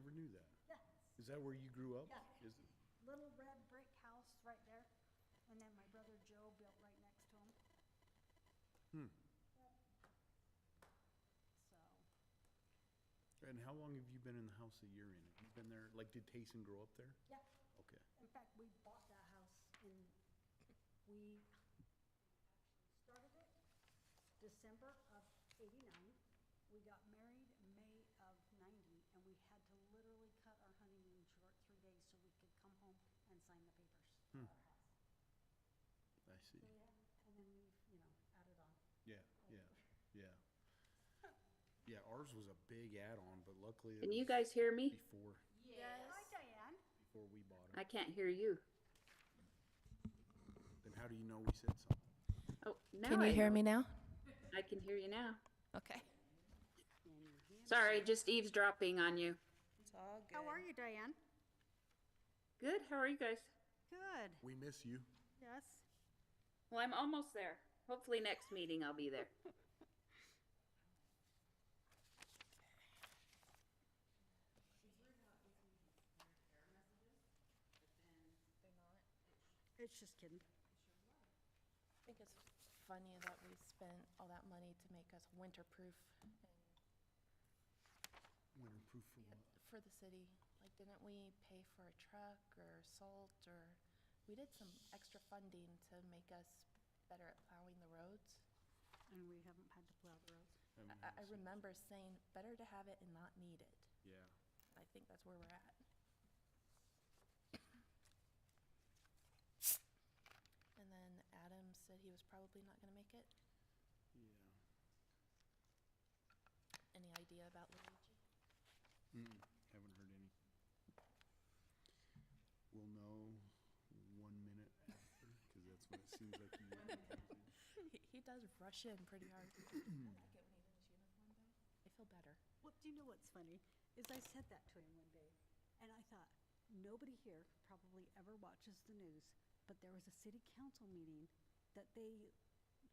never knew that. Yes, Is that where you grew up? Yeah. Is it? little red brick house right there. And then my brother Joe built right next to him. So, And how long have you been in the house that you're in? Have you been there, like, did Tayson grow up there? yeah. Okay. In fact, we bought that house we started it December of '89. We got married in May of '90, and we had to literally cut our honeymoon short 3 days so we could come home and sign the papers for our house. I see. So, yeah, and then we've, added on. Yeah. Yeah, ours was a big add-on, but luckily it Can you was guys hear me? before Hi, Diane. we bought I it. can't hear you. Then how do you know we said something? Oh, now Can you I hear know. me now? I can hear you now. Okay. Sorry, just eavesdropping on you. It's all good. How are you, Diane? Good. How are you guys? Good. We miss you. Yes. Well, I'm almost there. Hopefully next meeting I'll be there. It's just kidding. I think it's funny that we spent all that money to make us winterproof and Winterproof for what? for the city. Like, didn't we pay for a truck or salt, or we did some extra funding to make us better at plowing the roads? And we haven't had to plow the roads. I remember saying, better to have it and not need it. Yeah. I think that's where we're at. And then Adam said he was probably not gonna make it. Yeah. Any idea about Luigi? Haven't heard any. We'll know 1 minute after, because that's when it seems like he usually comes in. He does rush in pretty hard. I like it when he's in his uniform, though. I feel better. Well, do you know what's funny? Is I said that to him one day, and I thought, nobody here probably ever watches the news, but there was a city council meeting that they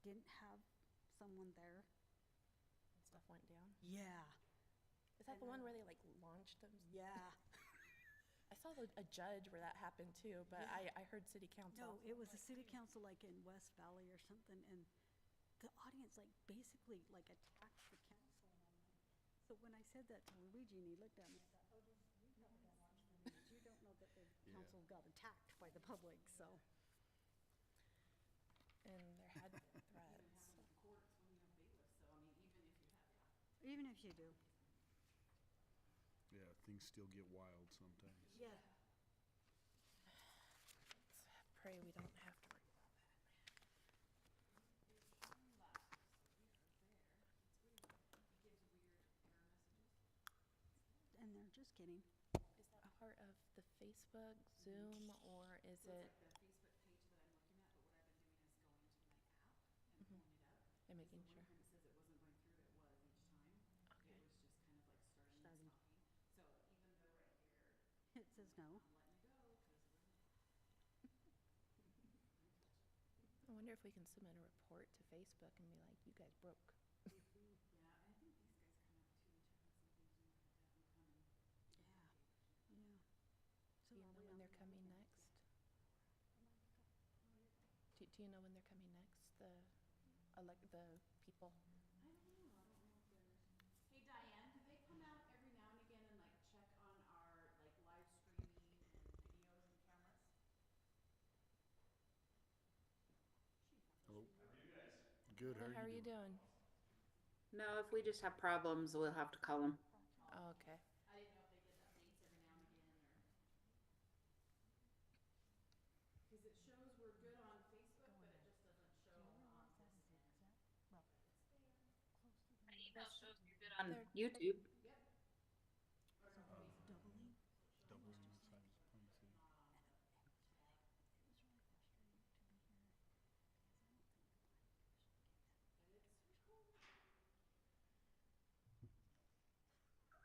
didn't have someone there. And stuff went down. Yeah. Is that the one where they like launched them? Yeah. I saw a judge where that happened too, but I heard city council. No, it was a city council like in West Valley or something, and the audience like basically like attacked the council. And I'm like, so when I said that to Luigi and he looked at me, I thought, oh, you don't watch the news. You don't know that the council got attacked by the public, so. And there had been threats. Courts when you have bailiffs, so I mean, even if you have, Even if you do. Yeah, things still get wild sometimes. Yeah. Let's pray we don't have to worry about that. And they're just kidding. Is that part of the Facebook, Zoom, or is so it's it like the Facebook page that I'm looking at, but what I've been doing is going to my app and pulling it up. and making So sure? one time it says it wasn't going through, it was each time. Okay. It was just kind of like starting and Starting. stopping. So even though right here, It says no. I'm letting it go, because we're I wonder if we can submit a report to Facebook and be like, you guys broke. yeah, I think these guys come up too and check on some things, you might have to have them come and. Yeah. Yeah. So Do you are know we when on they're the coming other next? Do you know when they're coming next? The people? I don't know, if there's. Hey Diane, do they come out every now and again and like check on our like live streaming and videos and cameras? Hello? Good, Hey, how are you doing? No, if we just have problems, we'll have to call them. Oh, okay. I didn't know if they did updates every now and again or. Cause it shows we're good on Facebook, but it just doesn't show on this end. Well, Email shows you're good on YouTube. Yep. Or no, Facebook. doubling. Double the size of Pine City. It was really frustrating to be here because I don't think the planning commission gave that. It's cool.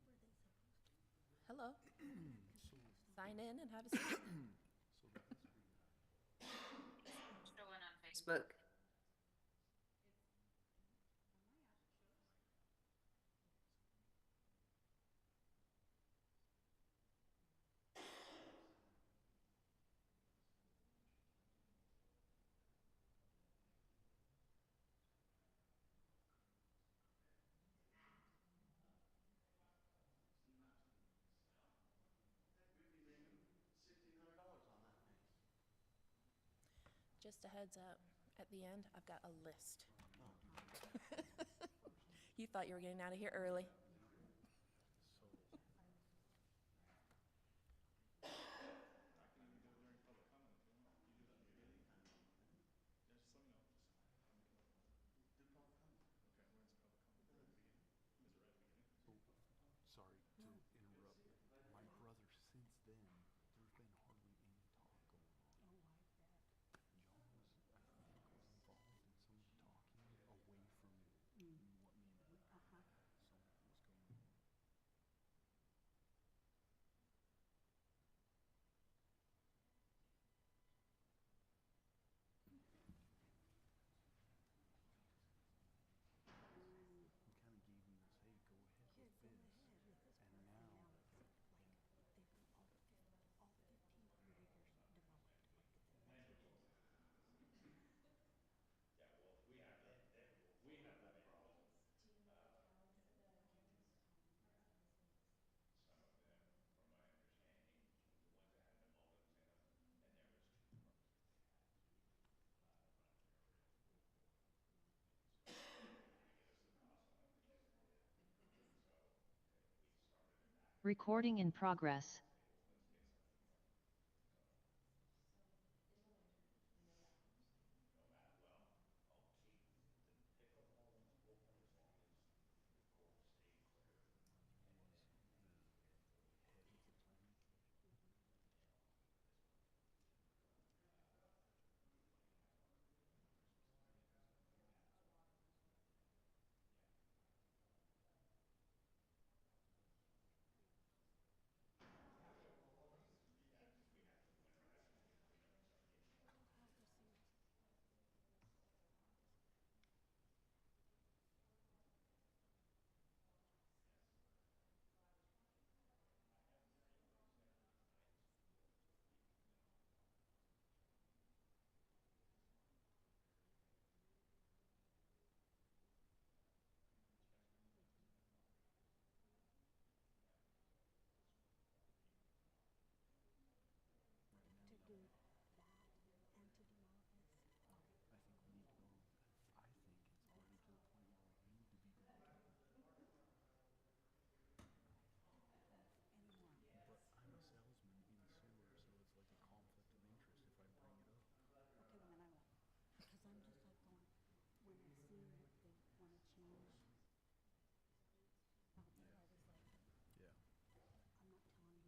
Were they supposed to? Hello. Sign in and have a seat. So the best Showing on Facebook. On my app it shows. Just a heads up, at the end, I've got a list. You thought you were getting out of here early. Sorry to interrupt. My brother, since then, there's been hardly any talk going on. Oh, I bet. John was, I think, was involved in some talking away from what me and Uh-huh. something was going on. He kind of gave me this, hey, go ahead with Yeah, this. go ahead with this part, And and now, now it's like, they've got all 1,500 acres developed, like it's a major. Recording in progress. To do that and to do all of this. I think we need to go. I think it's already to the point where we need to be going to it. Anymore. But I'm a salesman in sewer, so it's like a conflict of interest if I bring it up. Okay, well then I will. Because I'm just like going, when I see what they want to change out there, I was like, Yeah. I'm not telling you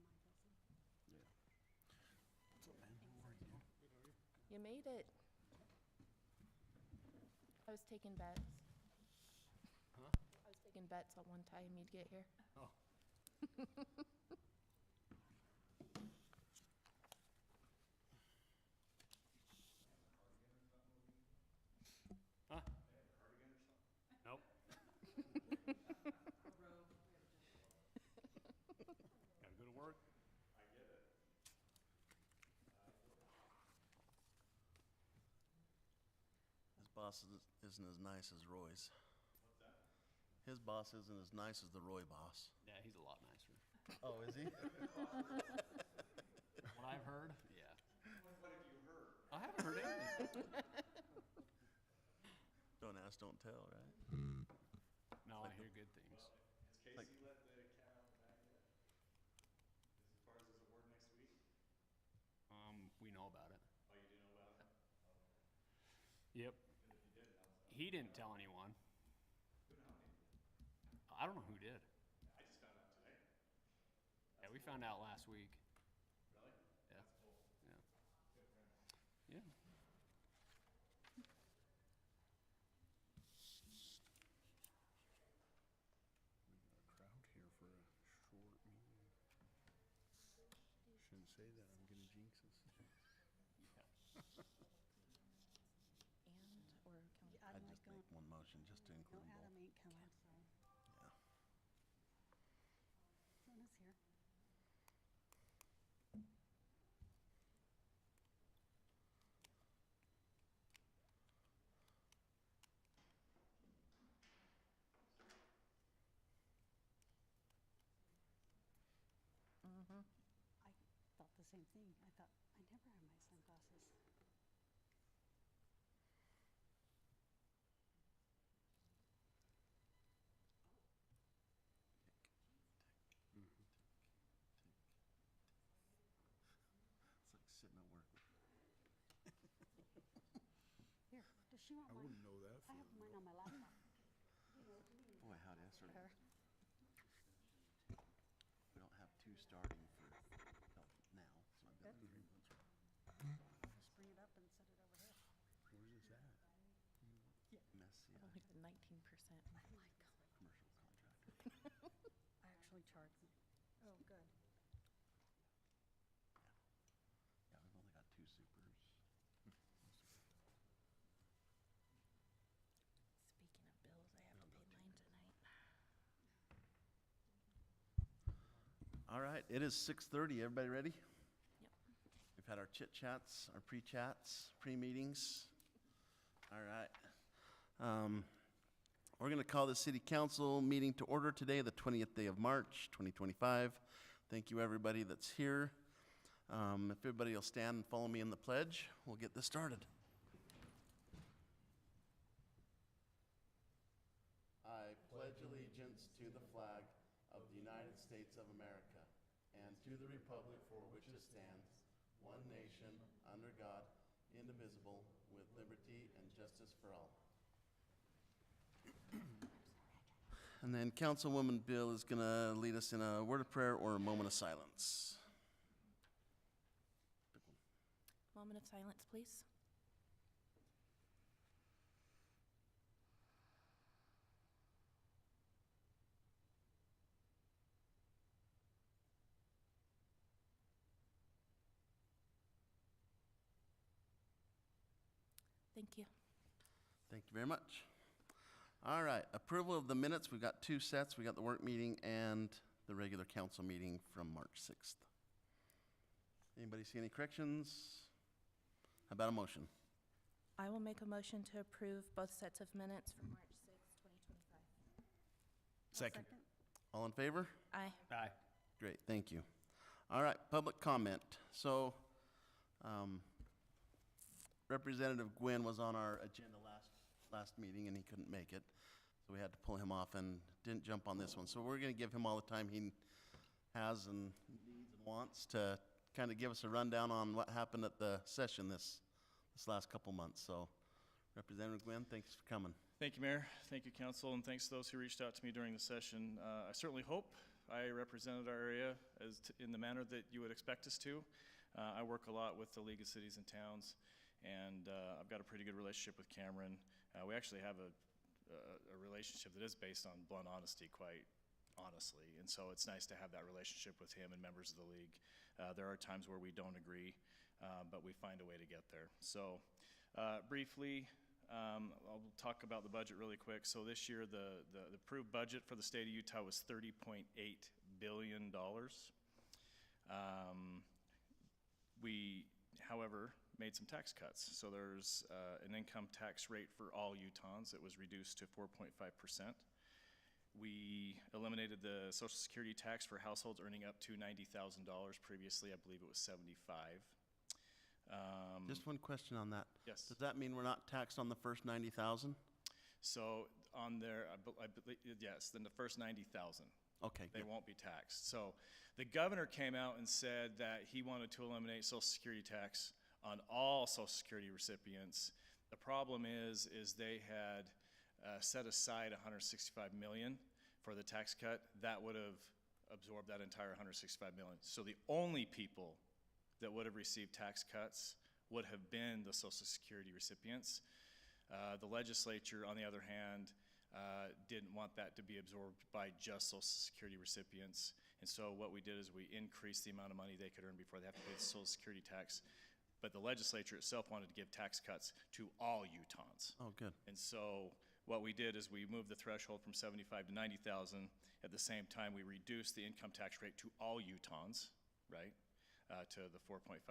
my business. Yeah. What's up, man? How are you? You made it. I was taking bets. Huh? I was taking bets on one time you'd get here. Oh. Huh? Nope. Gotta go to work. His boss isn't as nice as Roy's. What's that? His boss isn't as nice as the Roy boss. Yeah, he's a lot nicer. Oh, is he? What I've heard, yeah. What have you heard? I haven't heard anything. Don't ask, don't tell, right? No, I hear good things. Has Casey let the cat out of the bag yet? As far as his award next week? We know about it. Oh, you do know about it? Yep. Because if you didn't, He didn't tell anyone. who nominated? I don't know who did. I just found out today. Yeah, we found out last week. Really? Yeah. That's cool. Yeah. Good for him. Yeah. We got a crowd here for a short meeting. Shouldn't say that, I'm gonna jinx us. And, or can we? I'm I'd like just going, make one motion just to no, include them Adam both. ain't coming, so. Yeah. Jonah's here. Mm-hmm. I thought the same thing. I thought, I never have my sunglasses. She won't I mind. wouldn't know that I for have mine on my laptop. You know, it's me. Boy, how'd I sort Her. of, we don't have two starting for now, so I've been there 3 months. Just bring it up and set it over here. Where's this at? Messy, I've only got 19%. Oh, my God. commercial contractor. I actually charge them. Oh, good. Yeah, we've only got 2 supers. Speaking of bills, I have to pay mine tonight. All right, it is 6:30. Everybody ready? Yep. We've had our chit chats, our pre-chats, pre-meetings. All right. We're going to call the city council meeting to order today, the 20th day of March, 2025. Thank you, everybody that's here. If everybody will stand and follow me in the pledge, we'll get this started. I pledge allegiance to the flag of the United States of America and to the republic for which it stands, one nation, under God, indivisible, with liberty and justice for all. And then Councilwoman Bill is going to lead us in a word of prayer or a moment of silence. Moment of silence, please. Thank you. Thank you very much. All right, approval of the minutes. We've got 2 sets. We got the work meeting and the regular council meeting from March 6th. Anybody see any corrections? How about a motion? I will make a motion to approve both sets of minutes from March 6th, 2025. Second. All in favor? Aye. Aye. Great, thank you. All right, public comment. So, Representative Gwynn was on our agenda last meeting and he couldn't make it. So we had to pull him off and didn't jump on this one. So we're gonna give him all the time he has and needs and wants to kind of give us a rundown on what happened at the session this last couple months. So Representative Gwynn, thanks for coming. Thank you, Mayor. Thank you, Council, and thanks to those who reached out to me during the session. I certainly hope I represented our area in the manner that you would expect us to. I work a lot with the League of Cities and Towns, and I've got a pretty good relationship with Cameron. We actually have a relationship that is based on blunt honesty, quite honestly, and so it's nice to have that relationship with him and members of the league. There are times where we don't agree, but we find a way to get there. So briefly, I'll talk about the budget really quick. So this year, the approved budget for the state of Utah was $30.8 billion. We, however, made some tax cuts. So there's an income tax rate for all Utahns that was reduced to 4.5%. We eliminated the Social Security tax for households earning up to $90,000. Previously, I believe it was $75,000. Just one question on that. Yes. Does that mean we're not taxed on the first 90,000? So on there, I believe, yes, then the first 90,000. Okay, They good. won't be taxed. So the governor came out and said that he wanted to eliminate Social Security tax on all Social Security recipients. The problem is they had set aside $165 million for the tax cut. That would have absorbed that entire $165 million. So the only people that would have received tax cuts would have been the Social Security recipients. The legislature, on the other hand, didn't want that to be absorbed by just Social Security recipients. And so what we did is we increased the amount of money they could earn before they have to pay the Social Security tax. But the legislature itself wanted to give tax cuts to all Utahns. Oh, good. And so what we did is we moved the threshold from 75 to 90,000. At the same time, we reduced the income tax rate to all Utahns, right, to the 4.5%.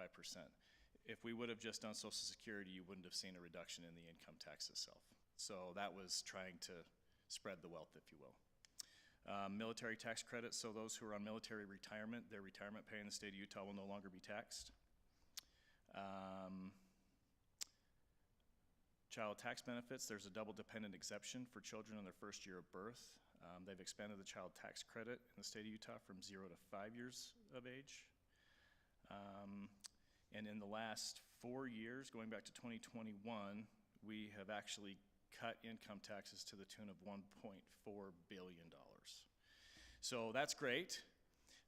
If we would have just done Social Security, you wouldn't have seen a reduction in the income tax itself. So that was trying to spread the wealth, if you will. Military tax credits, so those who are on military retirement, their retirement pay in the state of Utah will no longer be taxed. Child tax benefits, there's a double dependent exemption for children in their first year of birth. They've expanded the child tax credit in the state of Utah from 0 to 5 years of age. And in the last 4 years, going back to 2021, we have actually cut income taxes to the tune of $1.4 billion. So that's great,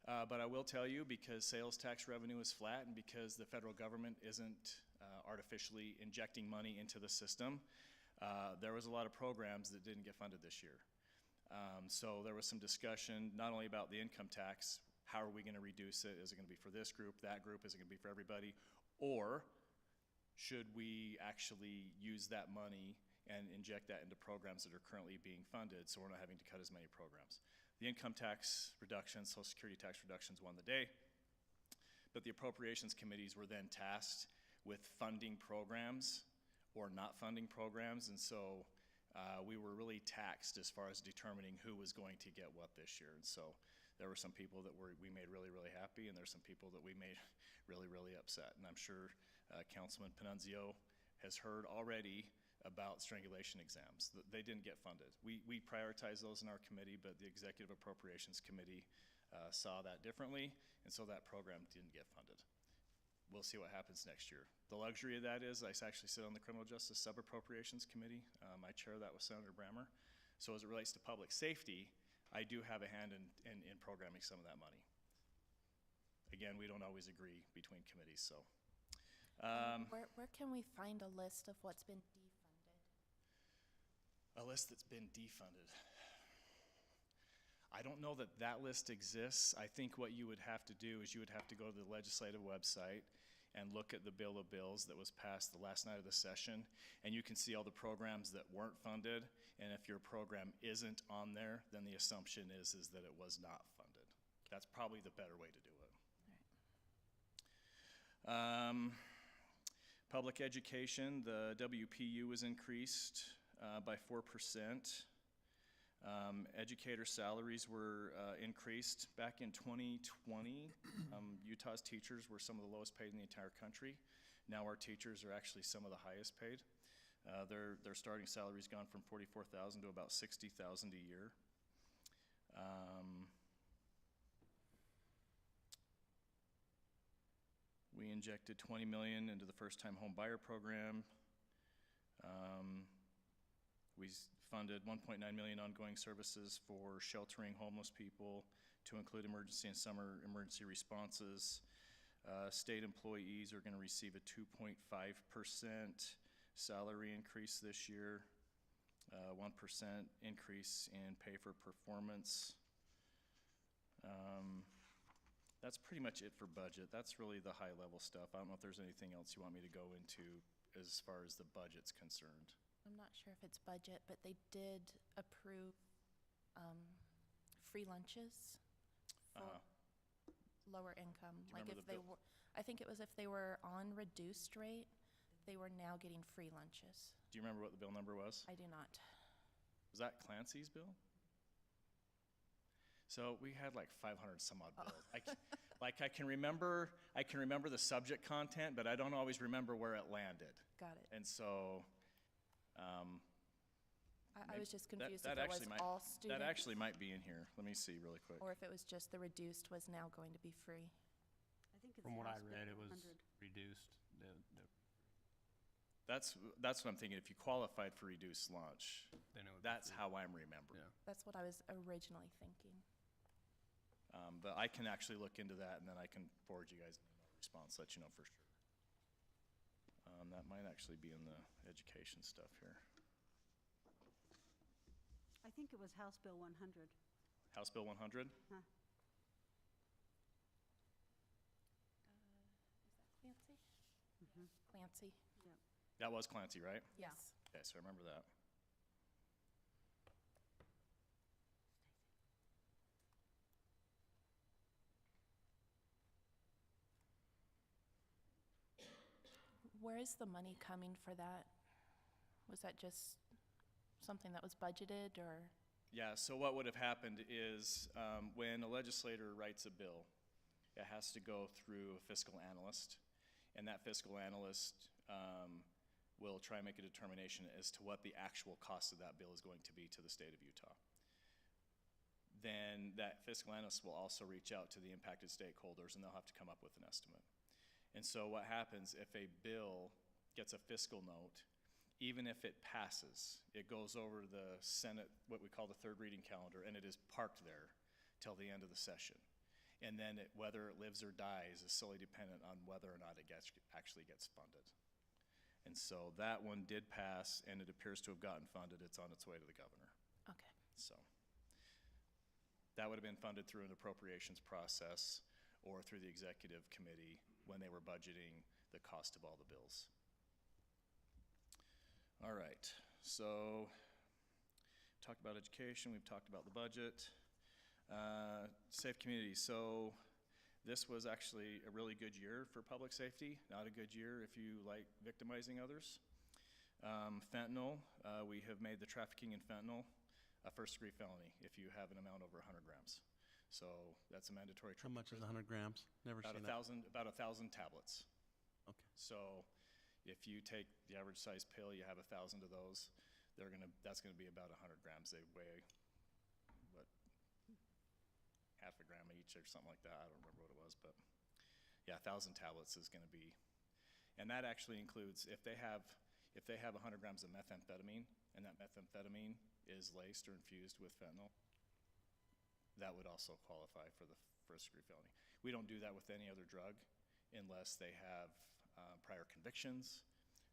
but I will tell you, because sales tax revenue is flat and because the federal government isn't artificially injecting money into the system, there was a lot of programs that didn't get funded this year. So there was some discussion not only about the income tax, how are we going to reduce it? Is it going to be for this group, that group? Is it going to be for everybody? Or should we actually use that money and inject that into programs that are currently being funded so we're not having to cut as many programs? The income tax reductions, Social Security tax reductions won the day, but the appropriations committees were then tasked with funding programs or not funding programs, and so we were really taxed as far as determining who was going to get what this year. And so there were some people that we made really, really happy, and there's some people that we made really, really upset. And I'm sure Councilman Panunzio has heard already about strangulation exams. They didn't get funded. We prioritized those in our committee, but the Executive Appropriations Committee saw that differently, and so that program didn't get funded. We'll see what happens next year. The luxury of that is I actually sit on the Criminal Justice Sub-Appropriations Committee. I chair that with Senator Brammer. So as it relates to public safety, I do have a hand in programming some of that money. Again, we don't always agree between committees, so. Where can we find a list of what's been defunded? A list that's been defunded. I don't know that that list exists. I think what you would have to do is you would have to go to the legislative website and look at the bill of bills that was passed the last night of the session, and you can see all the programs that weren't funded, and if your program isn't on there, then the assumption is that it was not funded. That's probably the better way to do it. Public education, the WPU was increased by 4%. Educator salaries were increased. Back in 2020, Utah's teachers were some of the lowest paid in the entire country. Now our teachers are actually some of the highest paid. Their starting salary's gone from $44,000 to about $60,000 a year. We injected $20 million into the first-time home buyer program. We funded $1.9 million ongoing services for sheltering homeless people to include emergency and summer emergency responses. State employees are going to receive a 2.5% salary increase this year, 1% increase in pay for performance. That's pretty much it for budget. That's really the high-level stuff. I don't know if there's anything else you want me to go into as far as the budget's concerned. I'm not sure if it's budget, but they did approve free lunches for lower income. Do you Like remember if the they bill? were, I think it was if they were on reduced rate, they were now getting free lunches. Do you remember what the bill number was? I do not. Was that Clancy's bill? So we had like 500 some odd bills. I can remember the subject content, but I don't always remember where it landed. Got it. And so, I was just confused that if it was actually might- all students. that actually might be in here. Let me see really quick. Or if it was just the reduced was now going to be free. I think it's From what I House Bill read, it was 100. reduced. That's what I'm thinking. If you qualified for reduced lunch, Then it would be that's free. how I'm remembering. Yeah. That's what I was originally thinking. But I can actually look into that, and then I can forward you guys a response, let you know for sure. That might actually be in the education stuff here. I think it was House Bill 100. House Bill 100? Huh. Is that Clancy? Mhm. Clancy, That was Clancy, right? Yeah. yes. Okay, so I remember that. Where is the money coming for that? Was that just something that was budgeted, or? Yeah, so what would have happened is when a legislator writes a bill, it has to go through a fiscal analyst, and that fiscal analyst will try and make a determination as to what the actual cost of that bill is going to be to the state of Utah. Then that fiscal analyst will also reach out to the impacted stakeholders, and they'll have to come up with an estimate. And so what happens if a bill gets a fiscal note, even if it passes, it goes over the Senate, what we call the third reading calendar, and it is parked there till the end of the session. And then whether it lives or dies is solely dependent on whether or not it actually gets funded. And so that one did pass, and it appears to have gotten funded. It's on its way to the governor. Okay. So that would have been funded through an appropriations process or through the executive committee when they were budgeting the cost of all the bills. All right, so talked about education, we've talked about the budget. Safe communities, so this was actually a really good year for public safety, not a good year if you like victimizing others. Fentanyl, we have made the trafficking in fentanyl a first-degree felony if you have an amount over 100 grams. So that's a mandatory How trip to much is prison. 100 grams? Never About seen that. about 1,000 tablets. Okay. So if you take the average size pill, you have 1,000 of those. That's gonna be about 100 grams. They weigh, what, half a gram each or something like that. I don't remember what it was, but yeah, 1,000 tablets is gonna be, and that actually includes if they have 100 grams of methamphetamine, and that methamphetamine is laced or infused with fentanyl, that would also qualify for the first-degree felony. We don't do that with any other drug unless they have prior convictions,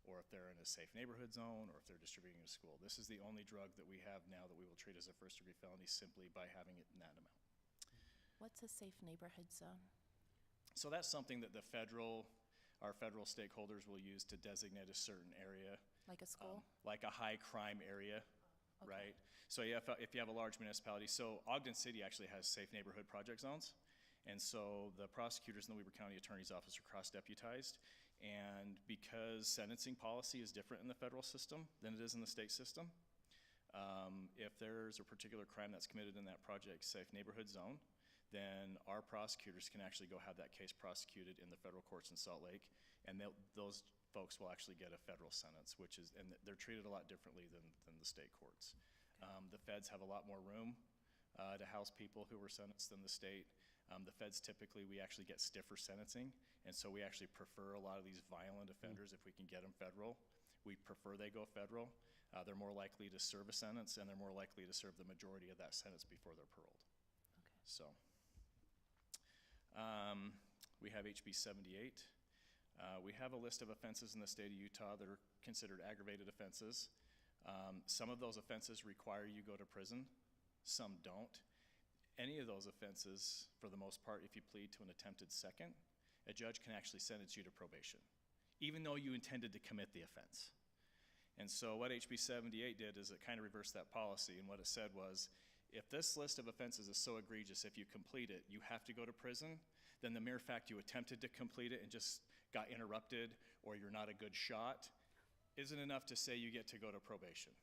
or if they're in a safe neighborhood zone, or if they're distributing in a school. This is the only drug that we have now that we will treat as a first-degree felony simply by having it in that amount. What's a safe neighborhood zone? So that's something that our federal stakeholders will use to designate a certain area, Like a school? like a high-crime area, Okay. right? So if you have a large municipality, so Ogden City actually has safe neighborhood project zones. And so the prosecutors in the Weber County Attorney's Office are cross-deputized. And because sentencing policy is different in the federal system than it is in the state system, if there's a particular crime that's committed in that project safe neighborhood zone, then our prosecutors can actually go have that case prosecuted in the federal courts in Salt Lake, and those folks will actually get a federal sentence, and they're treated a lot differently than the state courts. The feds have a lot more room to house people who were sentenced than the state. The feds typically, we actually get stiffer sentencing, and so we actually prefer a lot of these violent offenders, if we can get them federal. We prefer they go federal. They're more likely to serve a sentence, and they're more likely to serve the majority of that sentence before they're paroled. Okay. So, we have HB 78. We have a list of offenses in the state of Utah that are considered aggravated offenses. Some of those offenses require you go to prison, some don't. Any of those offenses, for the most part, if you plead to an attempted second, a judge can actually sentence you to probation, even though you intended to commit the offense. And so what HB 78 did is it kind of reversed that policy, and what it said was, if this list of offenses is so egregious, if you complete it, you have to go to prison, then the mere fact you attempted to complete it and just got interrupted, or you're not a good shot, isn't enough to say you get to go to probation,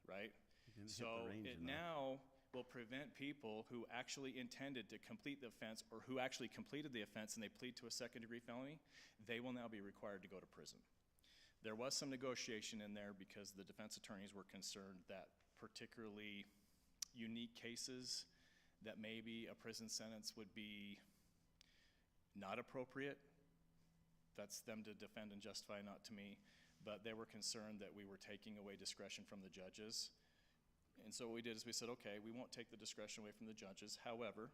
right? You didn't hit So the range it enough. now will prevent people who actually intended to complete the offense, or who actually completed the offense and they plead to a second-degree felony, they will now be required to go to prison. There was some negotiation in there because the defense attorneys were concerned that particularly unique cases that maybe a prison sentence would be not appropriate. That's them to defend and justify, not to me. But they were concerned that we were taking away discretion from the judges. And so what we did is we said, okay, we won't take the discretion away from the judges. However,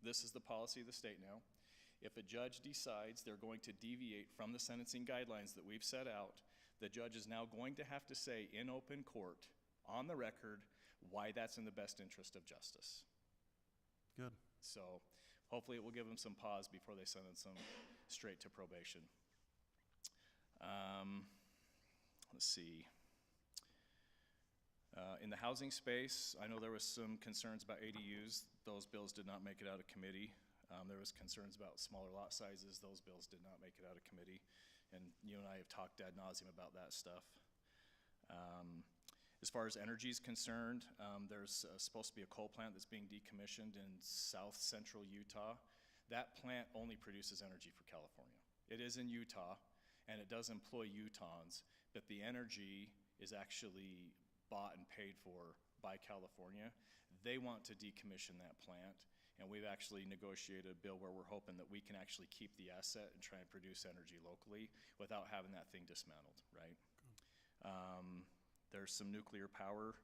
this is the policy of the state now. If a judge decides they're going to deviate from the sentencing guidelines that we've set out, the judge is now going to have to say in open court, on the record, why that's in the best interest of justice. Good. So hopefully it will give them some pause before they sentence them straight to probation. Let's see. In the housing space, I know there was some concerns about ADUs. Those bills did not make it out of committee. There was concerns about smaller lot sizes. Those bills did not make it out of committee. And you and I have talked ad nauseum about that stuff. As far as energy is concerned, there's supposed to be a coal plant that's being decommissioned in south central Utah. That plant only produces energy for California. It is in Utah, and it does employ Utahns, but the energy is actually bought and paid for by California. They want to decommission that plant, and we've actually negotiated a bill where we're hoping that we can actually keep the asset and try and produce energy locally without having that thing dismantled, right? There's some nuclear power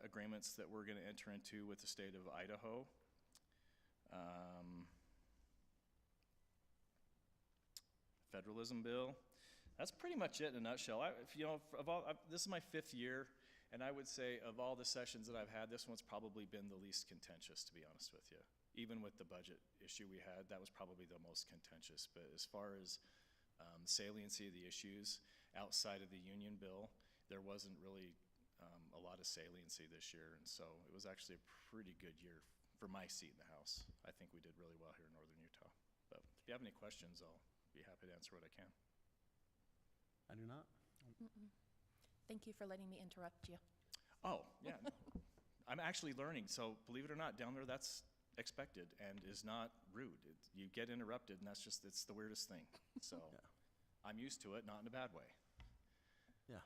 agreements that we're gonna enter into with the state of Idaho. Federalism bill. That's pretty much it in a nutshell. This is my 5th year, and I would say of all the sessions that I've had, this one's probably been the least contentious, to be honest with you. Even with the budget issue we had, that was probably the most contentious. But as far as saliency of the issues outside of the union bill, there wasn't really a lot of saliency this year, and so it was actually a pretty good year for my seat in the House. I think we did really well here in northern Utah. But if you have any questions, I'll be happy to answer what I can. I do not. Thank you for letting me interrupt you. Oh, yeah. I'm actually learning, so believe it or not, down there, that's expected and is not rude. You get interrupted, and it's the weirdest thing. So I'm used to it, not in a bad way. Yeah.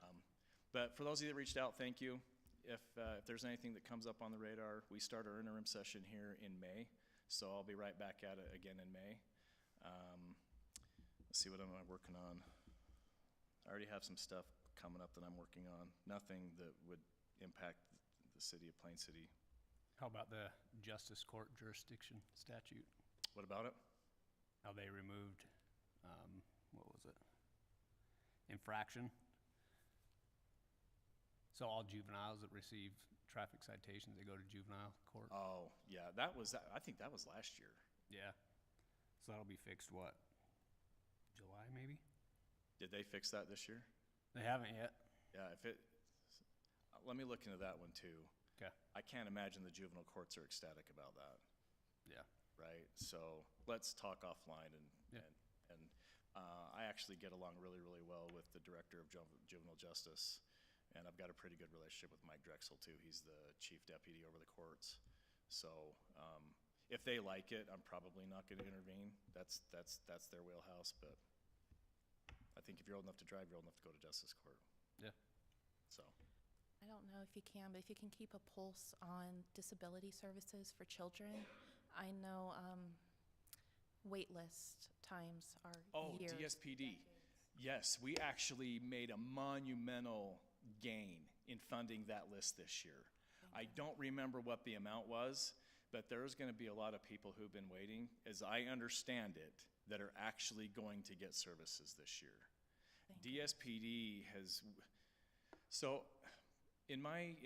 But for those of you that reached out, thank you. If there's anything that comes up on the radar, we start our interim session here in May, so I'll be right back at it again in May. Let's see, what am I working on? I already have some stuff coming up that I'm working on. Nothing that would impact the city of Plain City. How about the Justice Court jurisdiction statute? What about it? How they removed, what was it? Infraction. So all juveniles that receive traffic citations, they go to juvenile court? Oh, yeah, I think that was last year. Yeah. So that'll be fixed, what, July maybe? Did they fix that this year? They haven't yet. Yeah, let me look into that one too. Okay. I can't imagine the juvenile courts are ecstatic about that. Yeah. Right? So let's talk offline and I actually get along really, really well with the director of juvenile justice, and I've got a pretty good relationship with Mike Drexel too. He's the chief deputy over the courts. So if they like it, I'm probably not going to intervene. That's their wheelhouse, but I think if you're old enough to drive, you're old enough to go to justice court. Yeah. So. I don't know if you can, but if you can keep a pulse on disability services for children. I know wait list times are years. DSPD. decades. Yes, we actually made a monumental gain in funding that list this year. I don't remember what the amount was, but there's going to be a lot of people who've been waiting, as I understand it, that are actually going to get services this year. DSPD has, so in my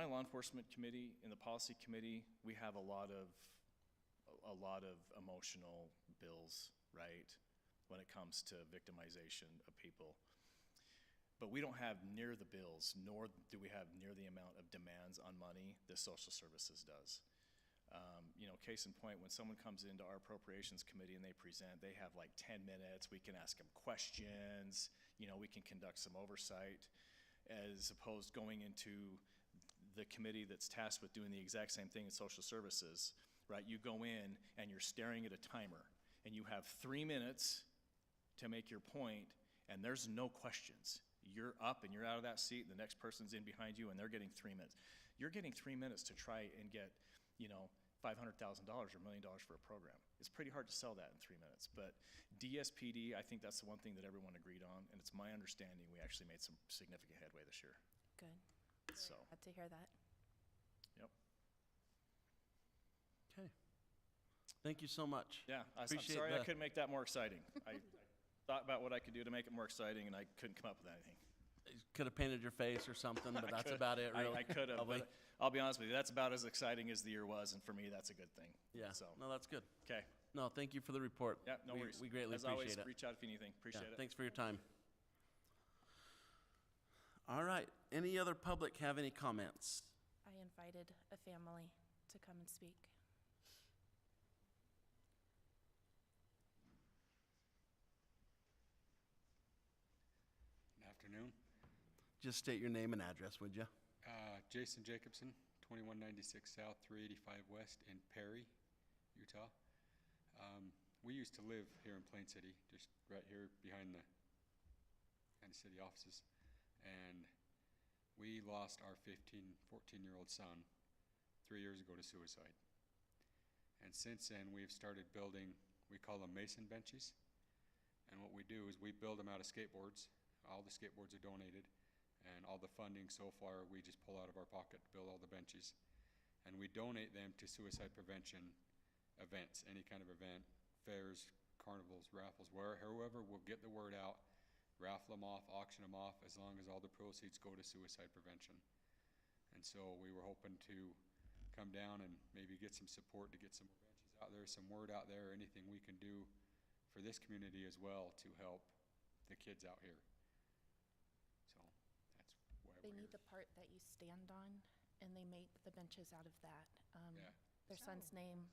law enforcement committee, in the policy committee, we have a lot of emotional bills, right, when it comes to victimization of people. But we don't have near the bills, nor do we have near the amount of demands on money that social services does. Case in point, when someone comes into our appropriations committee and they present, they have like 10 minutes. We can ask them questions. We can conduct some oversight, as opposed going into the committee that's tasked with doing the exact same thing in social services, right? You go in and you're staring at a timer, and you have 3 minutes to make your point, and there's no questions. You're up and you're out of that seat, and the next person's in behind you, and they're getting 3 minutes. You're getting 3 minutes to try and get, $500,000 or $1 million for a program. It's pretty hard to sell that in 3 minutes. But DSPD, I think that's the one thing that everyone agreed on, and it's my understanding we actually made some significant headway this year. Good. So. Glad to hear that. Yep. Okay. Thank you so much. Yeah, I'm Appreciate sorry I the- couldn't make that more exciting. I thought about what I could do to make it more exciting, and I couldn't come up with anything. Could have painted your face or something, but that's could. about it, really. I could have, Probably. but I'll be honest with you, that's about as exciting as the year was, and for me, that's a good thing. Yeah. So, No, that's good. okay. No, thank you for the report. Yeah, no worries. We greatly As always, appreciate it. reach out if you need anything. Yeah, Appreciate it. thanks for your time. All right. Any other public have any comments? I invited a family to come and speak. Good afternoon. Just state your name and address, would you? Jason Jacobson, 2196 South, 385 West in Perry, Utah. We used to live here in Plain City, just right here behind the city offices. And we lost our 14-year-old son 3 years ago to suicide. And since then, we've started building, we call them mason benches. And what we do is we build them out of skateboards. all the skateboards are donated, and all the funding so far, we just pull out of our pocket to build all the benches. And we donate them to suicide prevention events, any kind of event, fairs, carnivals, raffles, whoever will get the word out, raffle them off, auction them off, as long as all the proceeds go to suicide prevention. And so we were hoping to come down and maybe get some support to get some more benches out there, some word out there, anything we can do for this community as well to help the kids out here. So that's why They we're need here. the part that you stand on, and they make the benches out of that. Yeah. Their son's name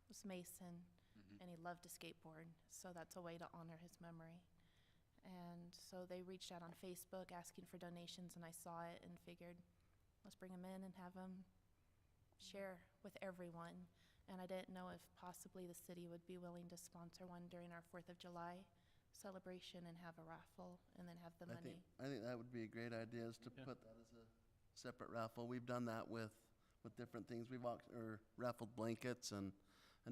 was Mason, Mhm. and he loved to skateboard, so that's a way to honor his memory. And so they reached out on Facebook asking for donations, and I saw it and figured, let's bring them in and have them share with everyone. And I didn't know if possibly the city would be willing to sponsor one during our 4th of July celebration and have a raffle and then have the money. I think that would be a great idea, is to put that as a separate raffle. We've done that with different things. We've raffled blankets and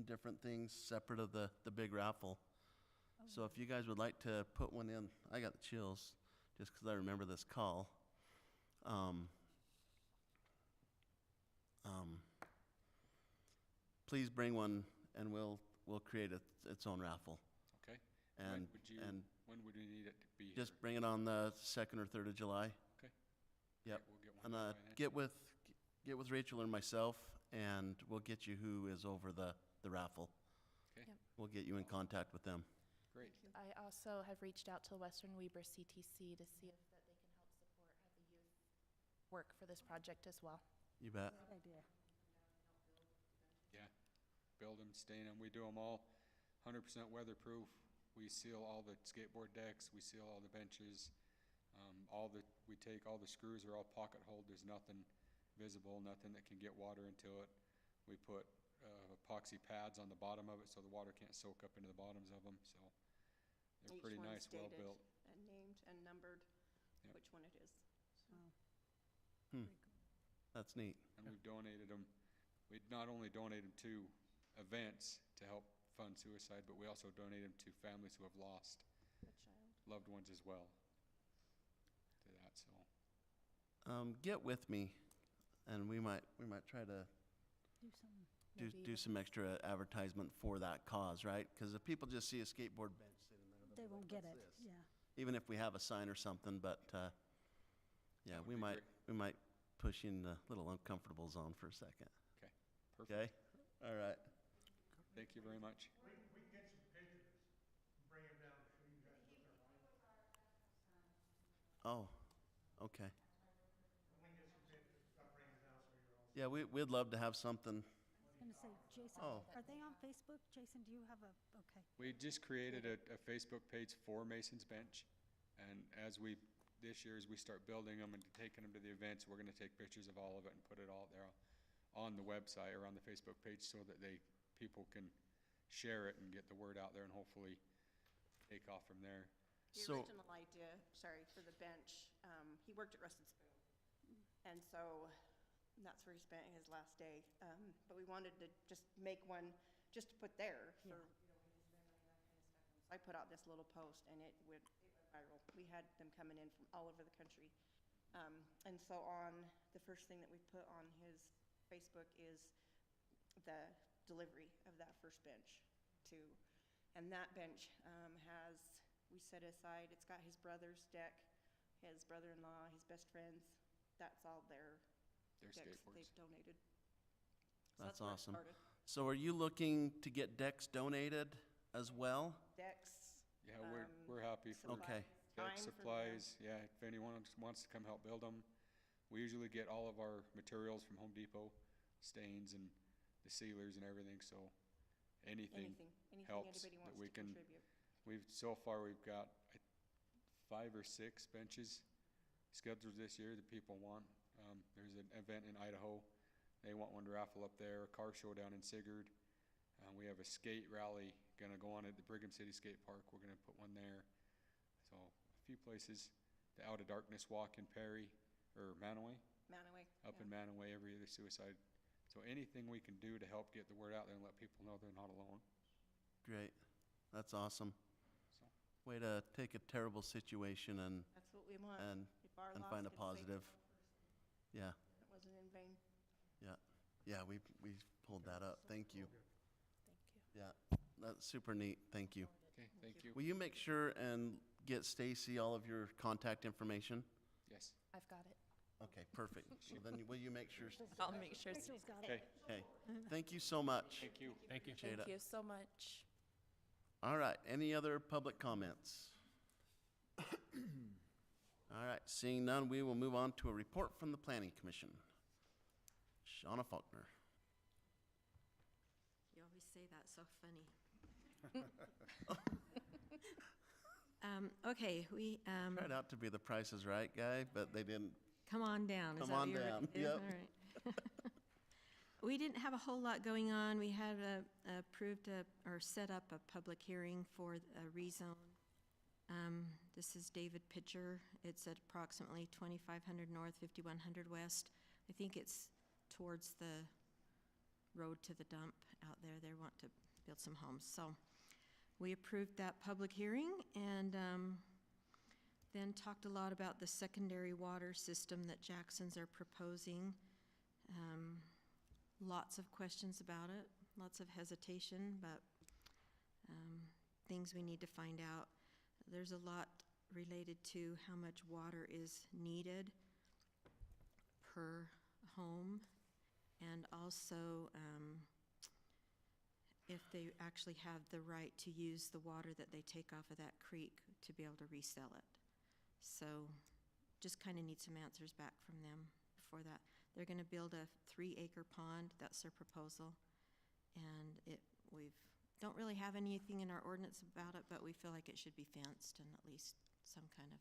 different things separate of the big raffle. So if you guys would like to put one in, I got the chills just because I remember this call. Please bring one, and we'll create its own raffle. Okay. And When would we need it to be here? just bring it on the 2nd or 3rd of July. Okay. Yep. We'll get one And done by then. get with Rachel and myself, and we'll get you who is over the raffle. Okay. Yep. We'll get you in contact with them. Great. I also have reached out to Western Weber CTC to see if that they can help support, have the youth work for this project as well. You bet. Good idea. Yeah. Build them, stain them. We do them all 100% weatherproof. We seal all the skateboard decks. We seal all the benches. We take all the screws are all pocket hold. There's nothing visible, nothing that can get water into it. We put epoxy pads on the bottom of it so the water can't soak up into the bottoms of them. So they're pretty nice, well built. And named and numbered, Yep. which one it is. Wow. That's neat. And we've donated them. We not only donate them to events to help fund suicide, but we also donate them to families who have lost A child. loved ones as well. To that, so Get with me, and we might try to Do some. do some extra advertisement for that cause, right? Because if people just see a skateboard bench sitting there, they'll They be won't like, get it, "What's this?" yeah. Even if we have a sign or something, but yeah, That would we be might great. we might push you in the little uncomfortable zone for a second. perfect. Okay. All right. Thank you very much. Oh, okay. Yeah, we'd love to have something. I was gonna say, Jason, Oh. are they on Facebook? Jason, do you have okay. We just created a Facebook page for Mason's Bench, and this year as we start building them and taking them to the events, we're gonna take pictures of all of it and put it all there on the website or on the Facebook page so that people can share it and get the word out there and hopefully take off from there. The So- original idea, for the bench, he worked at Rusted Spoon. And so that's where he spent his last day. But we wanted to just make one just to put there for, his memory, that kind of stuff. So I put out this little post and it went viral. We had them coming in from all over the country. And so on, the first thing that we put on his Facebook is the delivery of that first bench too. And that bench we set aside, it's got his brother's deck, his brother-in-law, his best friends. That's all their Their decks skateboards. they've donated. So That's where it awesome. started. So are you looking to get decks donated as well? Decks, Yeah, we're happy for Okay. time deck for supplies. Yeah, if anyone wants to come help build them. We usually get all of our materials from Home Depot, stains and the sealers and everything, so anything helps anybody that wants we to can. contribute. So far, we've got 5 or 6 benches scheduled this year that people want. There's an event in Idaho. They want one to raffle up there, a car show down in Sigurd. We have a skate rally gonna go on at the Brigham City Skate Park. We're gonna put one there. So a few places. The Out of Darkness Walk in Perry, or Manaway, Manaway. up in Manaway every other suicide. So anything we can do to help get the word out there and let people know they're not alone. Great. That's awesome. So way to take a terrible situation and, That's what we want. and, If our and loss find a could save positive. one person, Yeah, it wasn't in vain. yeah, we pulled that up. Thank you. Thank you. Yeah, that's super neat. Thank you. Okay, thank you. Will you make sure and get Stacy all of your contact information? Yes. I've got it. Okay, perfect. Well, then will you make sure? I'll make sure. Okay, Okay, thank you so much. thank you. Thank you. Appreciate Thank it. you so much. All right, any other public comments? All right, seeing none, we will move on to a report from the Planning Commission. Shauna Faulkner. You always say that so funny. Okay, we, Tried out to be the Price is Right guy, but they didn't. come on down. Is Come that what on you're- down, yeah, yep. all right. We didn't have a whole lot going on. We had or set up a public hearing for a rezone. This is David Pitcher. It's at approximately 2500 North, 5100 West. I think it's towards the road to the dump out there. They want to build some homes. So we approved that public hearing and then talked a lot about the secondary water system that Jacksons are proposing. Lots of questions about it, lots of hesitation, but things we need to find out. There's a lot related to how much water is needed per home, and also if they actually have the right to use the water that they take off of that creek to be able to resell it. So just kind of need some answers back from them before that. They're going to build a 3-acre pond. That's their proposal. And we don't really have anything in our ordinance about it, but we feel like it should be fenced and at least some kind of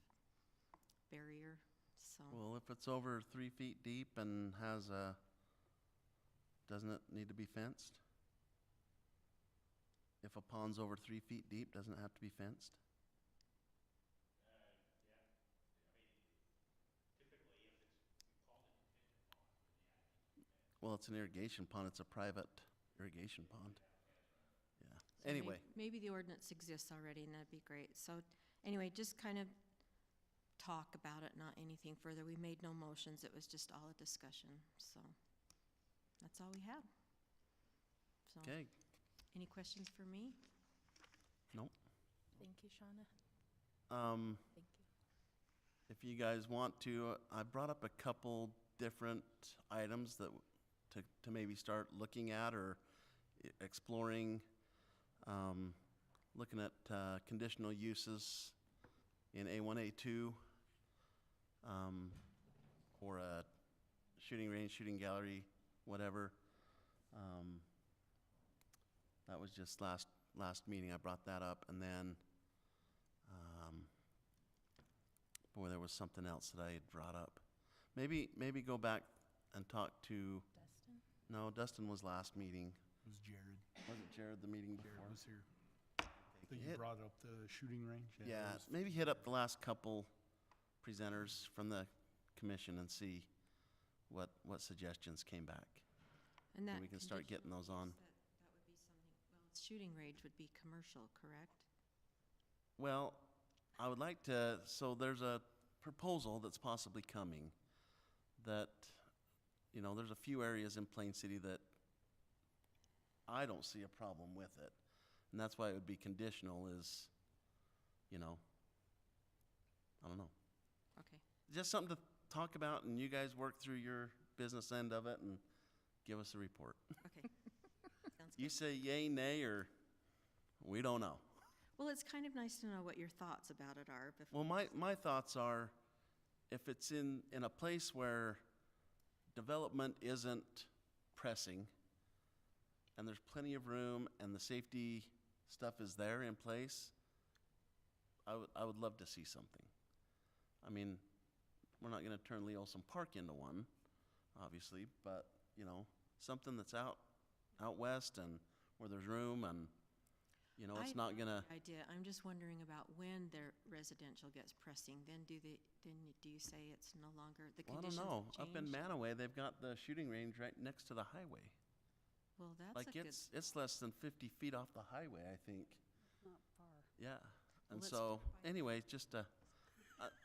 barrier. So Well, if it's over 3 feet deep and has a, doesn't it need to be fenced? If a pond's over 3 feet deep, doesn't it have to be fenced? Well, it's an irrigation pond. It's a private irrigation pond. Yeah. So Anyway, maybe the ordinance exists already, and that'd be great. So anyway, just kind of talk about it, not anything further. We made no motions. It was just all a discussion. So that's all we have. So okay. any questions for me? Nope. Thank you, Shauna. Thank you. If you guys want to, I brought up a couple different items that to maybe start looking at or exploring, looking at conditional uses in A1, A2 for a shooting range, shooting gallery, whatever. That was just last meeting I brought that up, and then boy, there was something else that I had brought up. Maybe go back and talk to. Dustin? No, Dustin was last meeting. It was Jared. Wasn't Jared the meeting Jared before? was here. So you brought up the shooting range? Yeah, it was- maybe hit up the last couple presenters from the commission and see what suggestions came back. And that we can start getting those on. That would be something, well, shooting range would be commercial, correct? Well, I would like to, so there's a proposal that's possibly coming that, there's a few areas in Plain City that I don't see a problem with it. And that's why it would be conditional is, I don't know. Okay. Just something to talk about, and you guys work through your business end of it and give us a report. Okay. Sounds You good. say yay, nay, or we don't know. Well, it's kind of nice to know what your thoughts about it are before. Well, my thoughts are, if it's in a place where development isn't pressing, and there's plenty of room, and the safety stuff is there in place, I would love to see something. I mean, we're not gonna turn Lee Olson Park into one, obviously, but, something that's out west and where there's room and, it's not gonna. Idea. I'm just wondering about when their residential gets pressing. Then do you say it's no longer the Well, I don't conditions know. have Up in changed? Manaway, they've got the shooting range right next to the highway. Well, that's Like a good. it's less than 50 feet off the highway, I think. Not far. Yeah, And Let's so, clarify. anyway, just,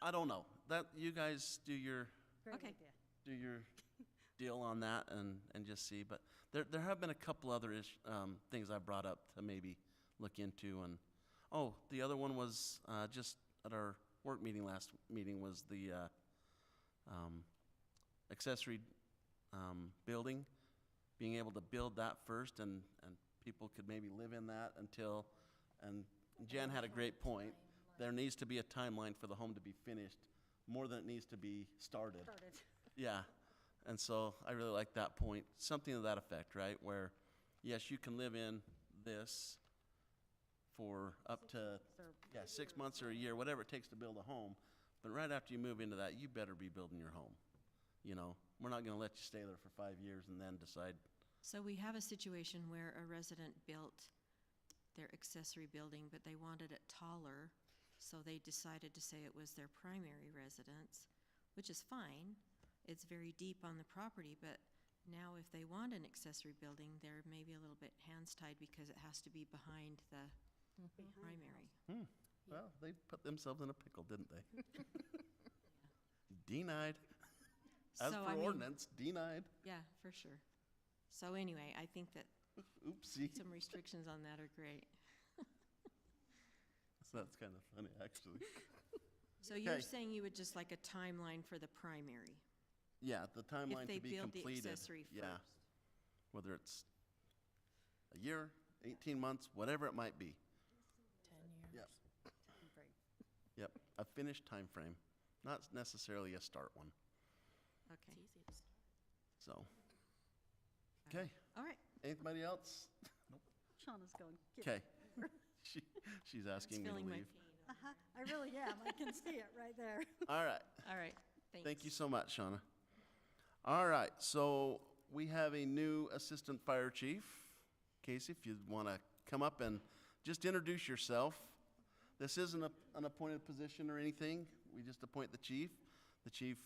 I don't know. That, you guys do your, Great Okay. idea. do your deal on that and just see. But there have been a couple other things I brought up to maybe look into. And, oh, the other one was, just at our work meeting last meeting was the, accessory, building, being able to build that first and people could maybe live in that until, and Jen had a great point. There needs to be a timeline for the home to be finished, more than it needs to be started. Started. Yeah, and so I really like that point, something to that effect, right? Where, yes, you can live in this for up to, yeah, 6 months or a year, whatever it takes to build a home, but right after you move into that, you better be building your home. You know, we're not gonna let you stay there for 5 years and then decide, So we have a situation where a resident built their accessory building, but they wanted it taller, so they decided to say it was their primary residence, which is fine. It's very deep on the property, but now if they want an accessory building, they're maybe a little bit hands tied because it has to be behind the primary. well, they put themselves in a pickle, didn't they? Denied. As So, per I mean, ordinance, denied. Yeah, for sure. So anyway, I think that Oopsie. some restrictions on that are great. So that's kind of funny, actually. So you're Okay. saying you would just like a timeline for the primary? Yeah, the timeline they to be build the completed. accessory Yeah, first. whether it's a year, 18 months, whatever it might be. 10 years. Yep. Yep, a finished time frame, not necessarily a start one, Okay, It's easy to start. so. Okay, all right. anybody else? Shauna's going, Okay. She's It's asking me to feeling my leave. pain. uh-huh, I really am, I can see it right there. All right. All right, thanks. Thank you so much, Shauna. All right, so we have a new Assistant Fire Chief. Casey, if you'd want to come up and just introduce yourself. This isn't an appointed position or anything. We just appoint the chief. The chief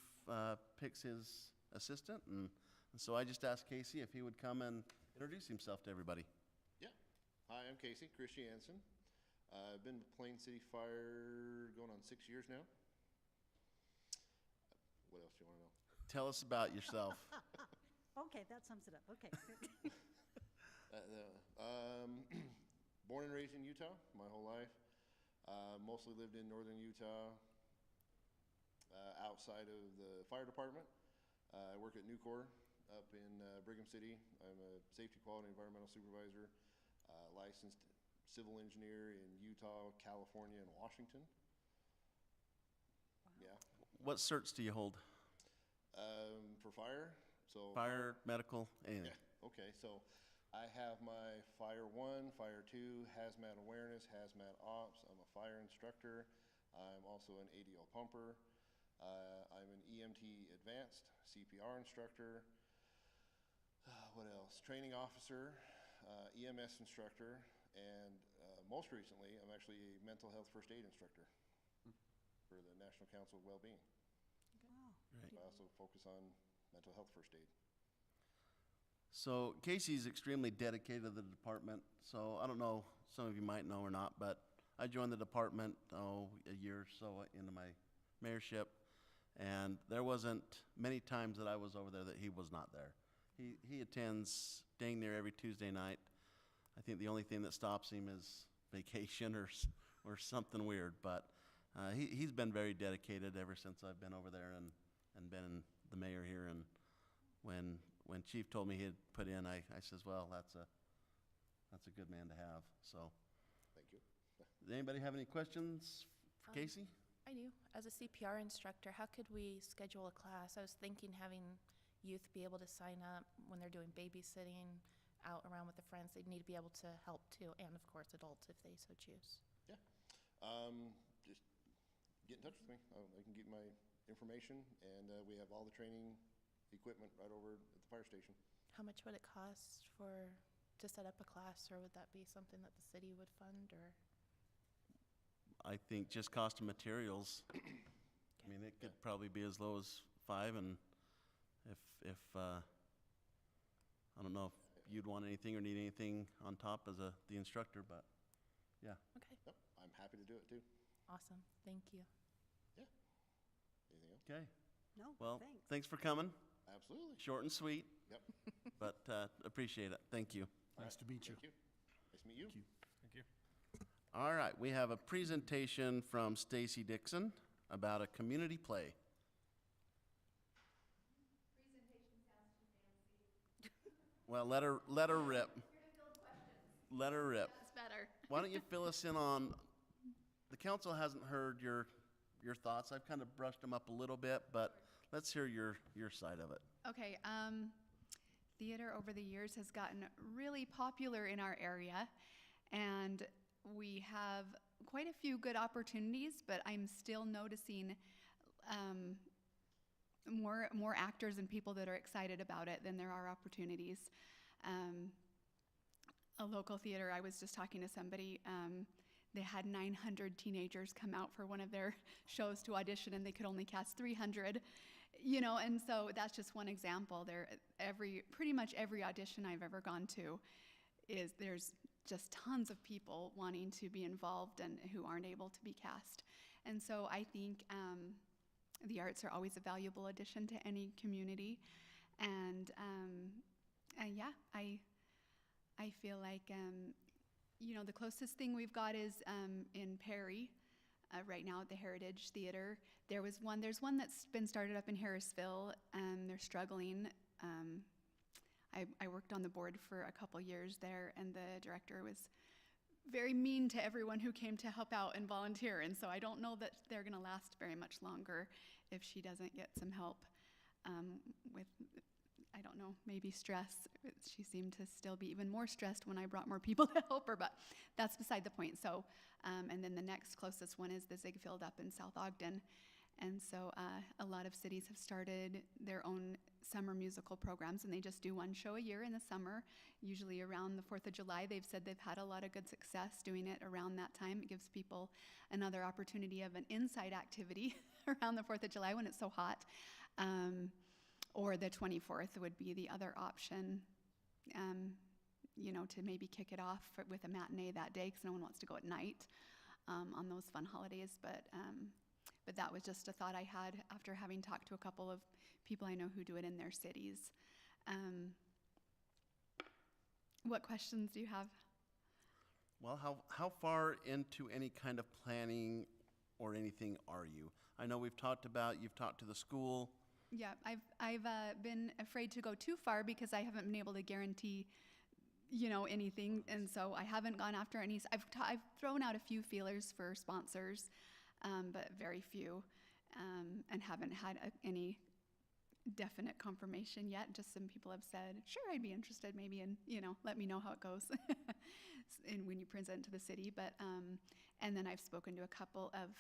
picks his assistant, and so I just asked Casey if he would come and introduce himself to everybody. Yeah. Hi, I'm Casey Christiansen. I've been with Plain City Fire going on 6 years now. What else do you want to know? Tell us about yourself. Okay, that sums it up, okay. Born and raised in Utah my whole life. Mostly lived in northern Utah, outside of the fire department. I work at Nucor up in Brigham City. I'm a safety quality environmental supervisor, licensed civil engineer in Utah, California, and Washington. Yeah. What certs do you hold? For fire, so Fire, medical, and yeah. Okay, so I have my Fire 1, Fire 2, Hazmat Awareness, Hazmat Ops. I'm a fire instructor. I'm also an ADL pumper. I'm an EMT Advanced, CPR instructor. What else? Training officer, EMS instructor, and most recently, I'm actually a mental health first aid instructor for the National Council of Wellbeing. Wow. Right. I also focus on mental health first aid. So Casey's extremely dedicated to the department. So I don't know, some of you might know or not, but I joined the department, a year or so into my mayorship. And there wasn't many times that I was over there that he was not there. He attends dang near every Tuesday night. I think the only thing that stops him is vacation or something weird. But he's been very dedicated ever since I've been over there and been the mayor here. And when Chief told me he had put in, I says, well, that's a good man to have. So, Thank you. does anybody have any questions for Casey? I do. As a CPR instructor, how could we schedule a class? I was thinking having youth be able to sign up when they're doing babysitting out around with their friends. They'd need to be able to help too, and of course adults if they so choose. Yeah. Just get in touch with me. I can get my information, and we have all the training equipment right over at the fire station. How much would it cost to set up a class, or would that be something that the city would fund, or? I think just cost of materials. I mean, it could probably be as low as $5, and if I don't know if you'd want anything or need anything on top as the instructor, but yeah. Okay. Yep. I'm happy to do it too. Awesome, thank you. Anything else? Okay. No, Well, thanks. thanks for coming. Absolutely. Short and sweet, Yep. but appreciate it. Thank you. Nice to meet you. Thank you. Nice to meet you. Thank you. Thank you. All right, we have a presentation from Stacy Dixon about a community play. Well, let her rip. Let her rip. It's better. Why don't you fill us in on, the council hasn't heard your thoughts. I've kind of brushed them up a little bit, but let's hear your side of it. Okay, theater over the years has gotten really popular in our area, and we have quite a few good opportunities, but I'm still noticing more actors and people that are excited about it than there are opportunities. A local theater, I was just talking to somebody, they had 900 teenagers come out for one of their shows to audition, and they could only cast 300. And so that's just one example. Pretty much every audition I've ever gone to there's just tons of people wanting to be involved and who aren't able to be cast. And so I think the arts are always a valuable addition to any community. And yeah, I feel like, the closest thing we've got is in Perry. Right now at the Heritage Theater. There's one that's been started up in Harrisville, and they're struggling. I worked on the board for a couple years there, and the director was very mean to everyone who came to help out and volunteer, and so I don't know that they're gonna last very much longer if she doesn't get some help with, I don't know, maybe stress. She seemed to still be even more stressed when I brought more people to help her, but that's beside the point. So, and then the next closest one is the Ziegfeld up in South Ogden. And so a lot of cities have started their own summer musical programs, and they just do one show a year in the summer, usually around the 4th of July. They've said they've had a lot of good success doing it around that time. It gives people another opportunity of an inside activity around the 4th of July when it's so hot. Or the 24th would be the other option, to maybe kick it off with a matinee that day, because no one wants to go at night on those fun holidays. But that was just a thought I had after having talked to a couple of people I know who do it in their cities. What questions do you have? Well, how far into any kind of planning or anything are you? I know you've talked to the school. Yeah, I've been afraid to go too far because I haven't been able to guarantee, anything, and so I haven't gone after any. I've thrown out a few feelers for sponsors, but very few, and haven't had any definite confirmation yet. Just some people have said, "Sure, I'd be interested, maybe," and let me know how it goes, and when you present to the city. But and then I've spoken to a couple of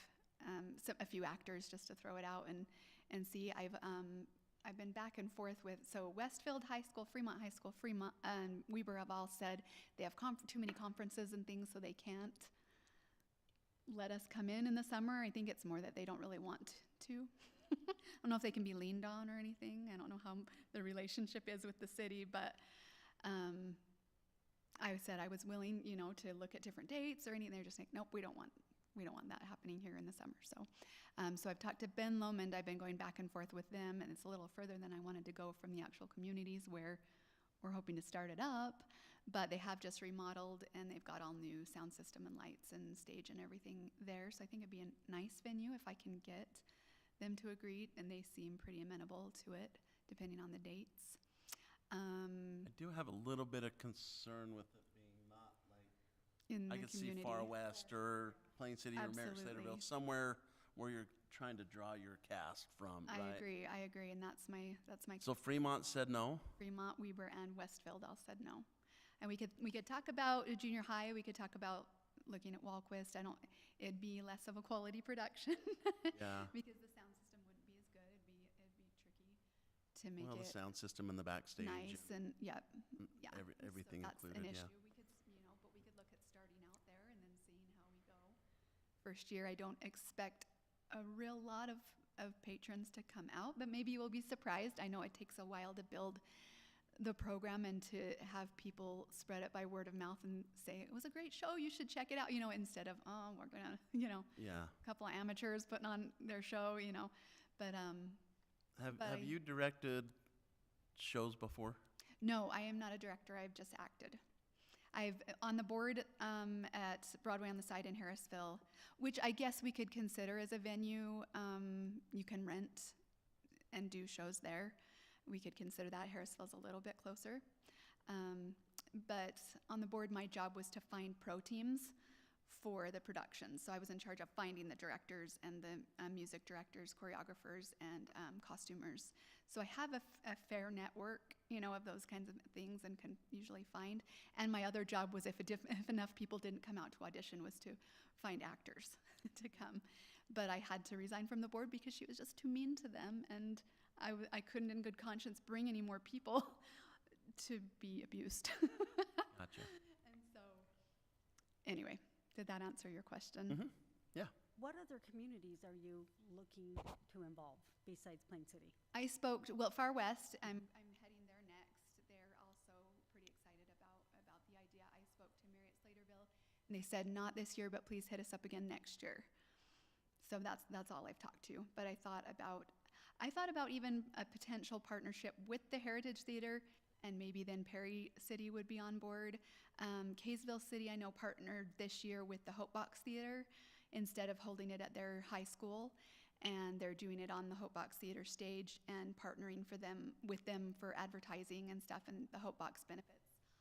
a few actors just to throw it out and see. I've been back and forth with, so Westfield High School, Fremont High School, Fremont, and Weber have all said they have too many conferences and things, so they can't let us come in the summer. I think it's more that they don't really want to. I don't know if they can be leaned on or anything. I don't know how the relationship is with the city, but I said I was willing, to look at different dates or anything. They're just like, nope, we don't want that happening here in the summer. So, so I've talked to Ben Lomond. I've been going back and forth with them, and it's a little further than I wanted to go from the actual communities where we're hoping to start it up. But they have just remodeled, and they've got all new sound system and lights and stage and everything there. So I think it'd be a nice venue if I can get them to agree, and they seem pretty amenable to it, depending on the dates. I do have a little bit of concern with it being not like, in I the could see community. Far West or Plain City or Merritt Absolutely. Slaterville, somewhere where you're trying to draw your cast from, I right? agree, and that's my. So Fremont said no? Fremont, Weber, and Westfield all said no. And we could talk about junior high. We could talk about looking at Walquist. It'd be less of a quality production. Yeah. Because the sound system wouldn't be as good. It'd be tricky to make Well, it the sound system in the backstage. nice and yeah. Everything so that's included, an yeah. issue. But we could look at starting out there and then seeing how we go. First year, I don't expect a real lot of patrons to come out, but maybe you will be surprised. I know it takes a while to build the program and to have people spread it by word of mouth and say, it was a great show, you should check it out, instead of, oh, we're gonna, Yeah. a couple of amateurs putting on their show, but, Have you directed shows before? no, I am not a director, I've just acted. I've on the board at Broadway on the Side in Harrisville, which I guess we could consider as a venue. You can rent and do shows there. We could consider that. Harrisville's a little bit closer. But on the board, my job was to find pro teams for the production. So I was in charge of finding the directors and the music directors, choreographers, and costumers. So I have a fair network, of those kinds of things and can usually find. And my other job was if enough people didn't come out to audition was to find actors to come. But I had to resign from the board because she was just too mean to them, and I couldn't in good conscience bring any more people to be abused. Gotcha. And so, anyway, did that answer your question? Mm-hmm. Yeah. What other communities are you looking to involve besides Plain City? I spoke to, Far West, I'm heading there next. They're also pretty excited about the idea. I spoke to Marriott Slaterville, and they said, not this year, but please hit us up again next year. So that's all I've talked to. But I thought about even a potential partnership with the Heritage Theater, and maybe then Perry City would be on board. Kaysville City, I know, partnered this year with the Hope Box Theater instead of holding it at their high school, and they're doing it on the Hope Box Theater stage and partnering with them for advertising and stuff and the Hope Box benefits.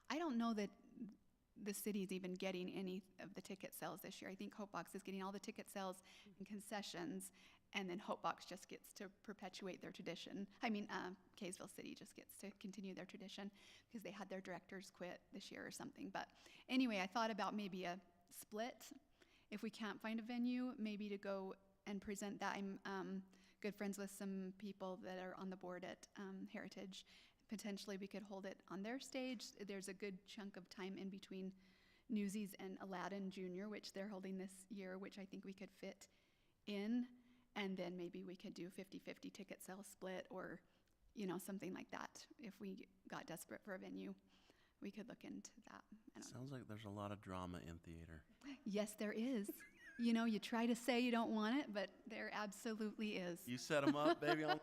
I don't know that the city's even getting any of the ticket sales this year. I think Hope Box is getting all the ticket sales and concessions, and then Hope Box just gets to perpetuate their tradition. Kaysville City just gets to continue their tradition because they had their directors quit this year or something. But anyway, I thought about maybe a split. If we can't find a venue, maybe to go and present that. I'm good friends with some people that are on the board at Heritage. Potentially we could hold it on their stage. There's a good chunk of time in between Newsies and Aladdin Jr., which they're holding this year, which I think we could fit in. And then maybe we could do 50-50 ticket sale split or, something like that. If we got desperate for a venue, we could look into that. Sounds like there's a lot of drama in theater. Yes, there is. You try to say you don't want it, but there absolutely is. You set them up, baby. Yep,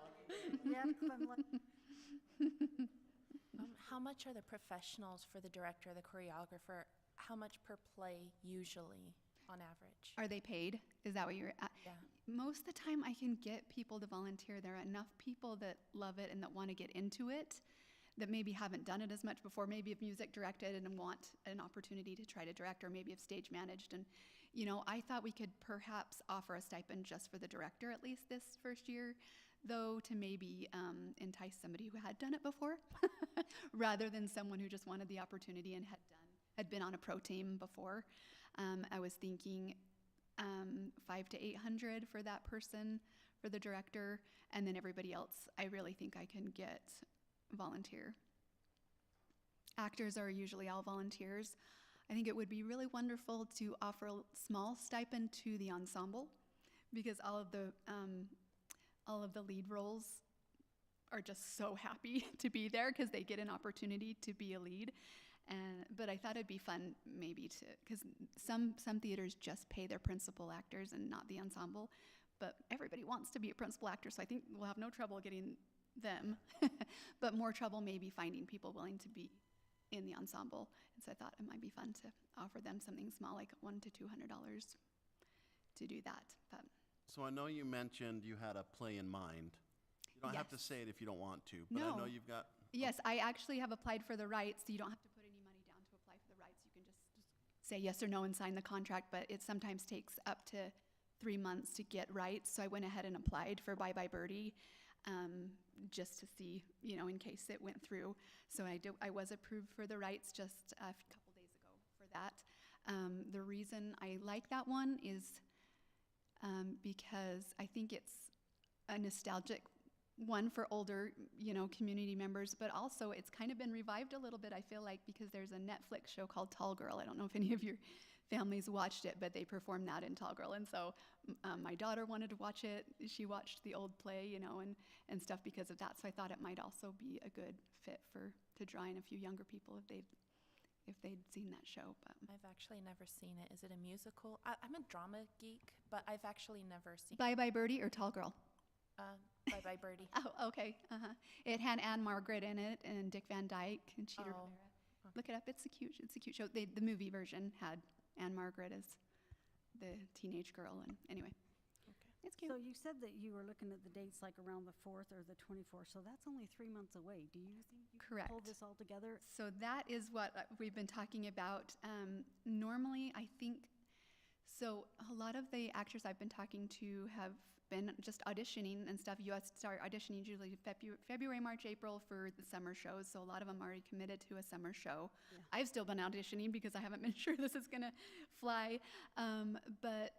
How much are the professionals for the director, the choreographer? How much per play usually, on average? Are they paid? Is that what you're at? Yeah. Most of the time I can get people to volunteer. There are enough people that love it and that want to get into it that maybe haven't done it as much before, maybe have music directed and want an opportunity to try to direct, or maybe have stage managed. And, I thought we could perhaps offer a stipend just for the director at least this first year, though, to maybe entice somebody who had done it before rather than someone who just wanted the opportunity and had been on a pro team before. I was thinking $500 to $800 for that person, for the director, and then everybody else I really think I can get volunteer. Actors are usually all volunteers. I think it would be really wonderful to offer a small stipend to the ensemble, because all of the lead roles are just so happy to be there because they get an opportunity to be a lead. But I thought it'd be fun maybe because some theaters just pay their principal actors and not the ensemble, but everybody wants to be a principal actor, so I think we'll have no trouble getting them, but more trouble maybe finding people willing to be in the ensemble. And so I thought it might be fun to offer them something small, like $100 to $200 to do that. But So I know you mentioned you had a play in mind. You don't have to say it if you don't want to, but I know you've got... Yes, I actually have applied for the rights, so you don't have to put any money down to apply for the rights. You can just say yes or no and sign the contract, but it sometimes takes up to 3 months to get rights. So I went ahead and applied for Bye Bye Birdie, just to see, in case it went through. So I was approved for the rights just a couple days ago for that. The reason I like that one is because I think it's a nostalgic one for older, community members, but also it's kind of been revived a little bit, I feel like, because there's a Netflix show called Tall Girl. I don't know if any of your families watched it, but they performed that in Tall Girl. And so my daughter wanted to watch it. She watched the old play, and stuff because of that. So I thought it might also be a good fit for to draw in a few younger people if they'd seen that show. But I've actually never seen it. Is it a musical? I'm a drama geek, but I've actually never seen Bye Bye Birdie or Tall Girl? Bye Bye Birdie. Oh, okay. It had Anne Margaret in it and Dick Van Dyke and Cheater Oh, Rivera. Look it up. It's a cute show. The movie version had Anne Margaret as the teenage girl, and anyway, it's cute. So you said that you were looking at the dates like around the 4th or the 24th, so that's only 3 months away. Do you think you can pull Correct. this all together? So that is what we've been talking about. Normally, I think, so a lot of the actors I've been talking to have been just auditioning and stuff. You have to start auditioning usually February, March, April for the summer shows. So a lot of them already committed to a summer show. Yeah. I've still been auditioning because I haven't been sure this is gonna fly. But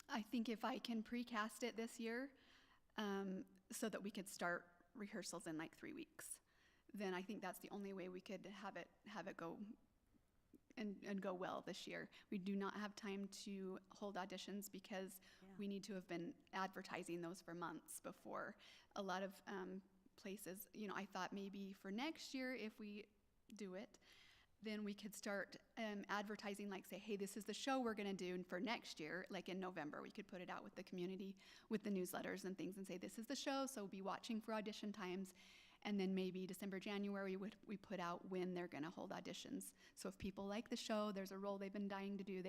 I think if I can precast it this year, so that we could start rehearsals in like 3 weeks, then I think that's the only way we could have it go and go well this year. We do not have time to hold auditions because we need to have been advertising those for months before. A lot of places, I thought maybe for next year, if we do it, then we could start advertising, like say, hey, this is the show we're gonna do for next year, like in November. We could put it out with the community, with the newsletters and things, and say, this is the show, so be watching for audition times. And then maybe December, January, we put out when they're gonna hold auditions. So if people like the show, there's a role they've been dying to do,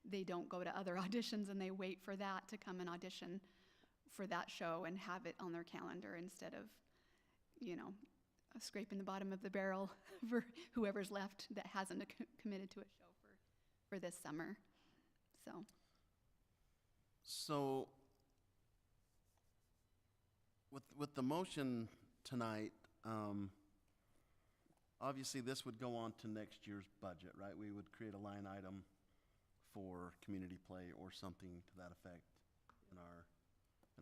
they don't go to other auditions and they wait for that to come and audition for that show and have it on their calendar instead of, scraping the bottom of the barrel for whoever's left that hasn't committed to a show for this summer. So with the motion tonight, obviously this would go on to next year's budget, right? We would create a line item for community play or something to that effect in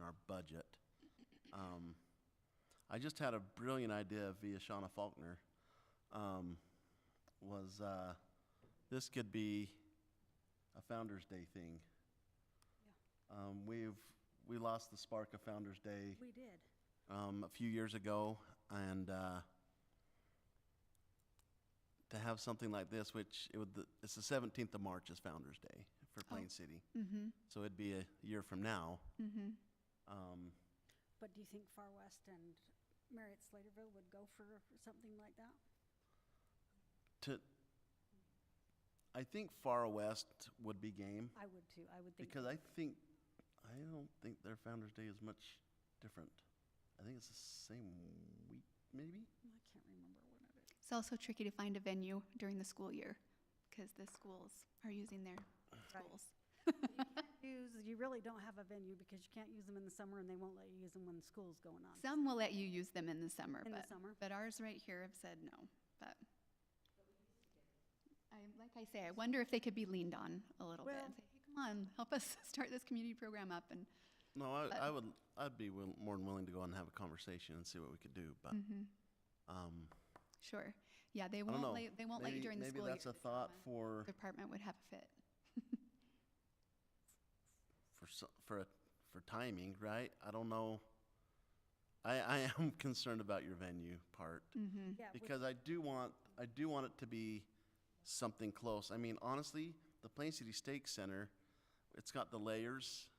our budget. I just had a brilliant idea via Shauna Faulkner. This could be a Founder's Day thing. Yeah. We lost the spark of Founder's Day We did. a few years ago, and to have something like this, which it's the 17th of March is Founder's Day for Plain City, so it'd be a year from now. But do you think Far West and Marriott Slaterville would go for something like that? I think Far West would be game. I would too. I would think. Because I don't think their Founder's Day is much different. I think it's the same week, maybe? I can't remember when it is. It's also tricky to find a venue during the school year because the schools are using their schools. You really don't have a venue because you can't use them in the summer and they won't let you use them when school's going on. Some will let you use them in the summer, In the summer? but ours right here have said no. But like I say, I wonder if they could be leaned on a little bit. Well- And say, hey, come on, help us start this community program up. And No, I'd be more than willing to go and have a conversation and see what we could do, but, sure, yeah, they I don't won't know. let you during the school Maybe year. that's a thought for Department would have a fit. for timing, right? I don't know. I am concerned about your venue part, Yeah, because I do want it to be something close. I mean, honestly, the Plain City Steak Center, it's got the layers,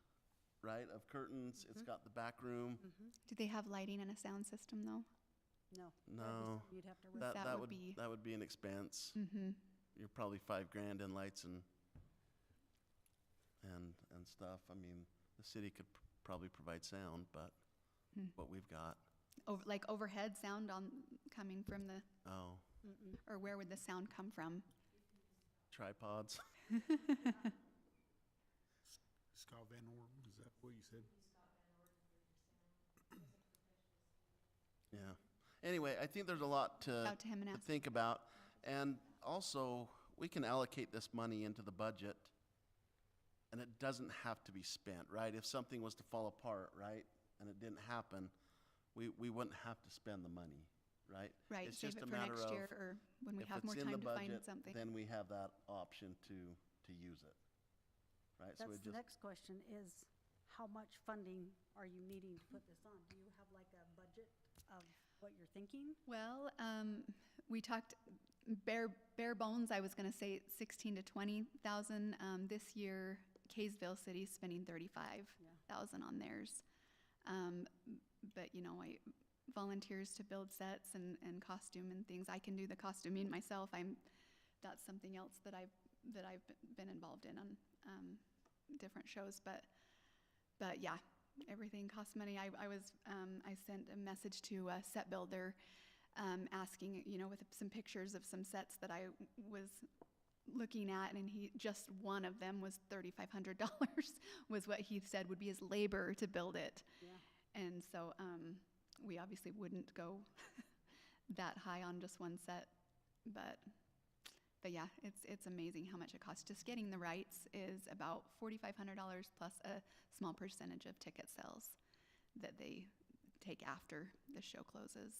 right, of curtains. It's got the back room. Do they have lighting and a sound system though? No. No, You'd have to. That would be an expense. Mm-hmm. You're probably $5,000 in lights and stuff. I mean, the city could probably provide sound, but what we've got. Like overhead sound coming from the, Oh, or where would the sound come from? tripods. Scott Van Orm, is that what you said? Yeah. Anyway, I think there's a lot Out to him and to ask. think about. And also, we can allocate this money into the budget, and it doesn't have to be spent, right? If something was to fall apart, right, and it didn't happen, we wouldn't have to spend the money, right? Right, It's save just it a for matter next of year or when we if have it's more in time the to find budget, something. then we have that option to use it, right? So That's it the just, next question is, how much funding are you needing to put this on? Do you have like a budget of what you're thinking? Well, we talked bare bones. I was going to say 16 to 20,000. This year, Kaysville City's spending 35,000 on theirs. But you know, I volunteers to build sets and costume and things. I can do the costuming myself. That's something else that I've been involved in on different shows. But yeah, everything costs money. I sent a message to a set builder asking, you know, with some pictures of some sets that I was looking at, and just one of them was $3,500 was what he said would be his labor to build it. Yeah. And so we obviously wouldn't go that high on just one set, but yeah, it's amazing how much it costs. Just getting the rights is about $4,500 plus a small percentage of ticket sales that they take after the show closes.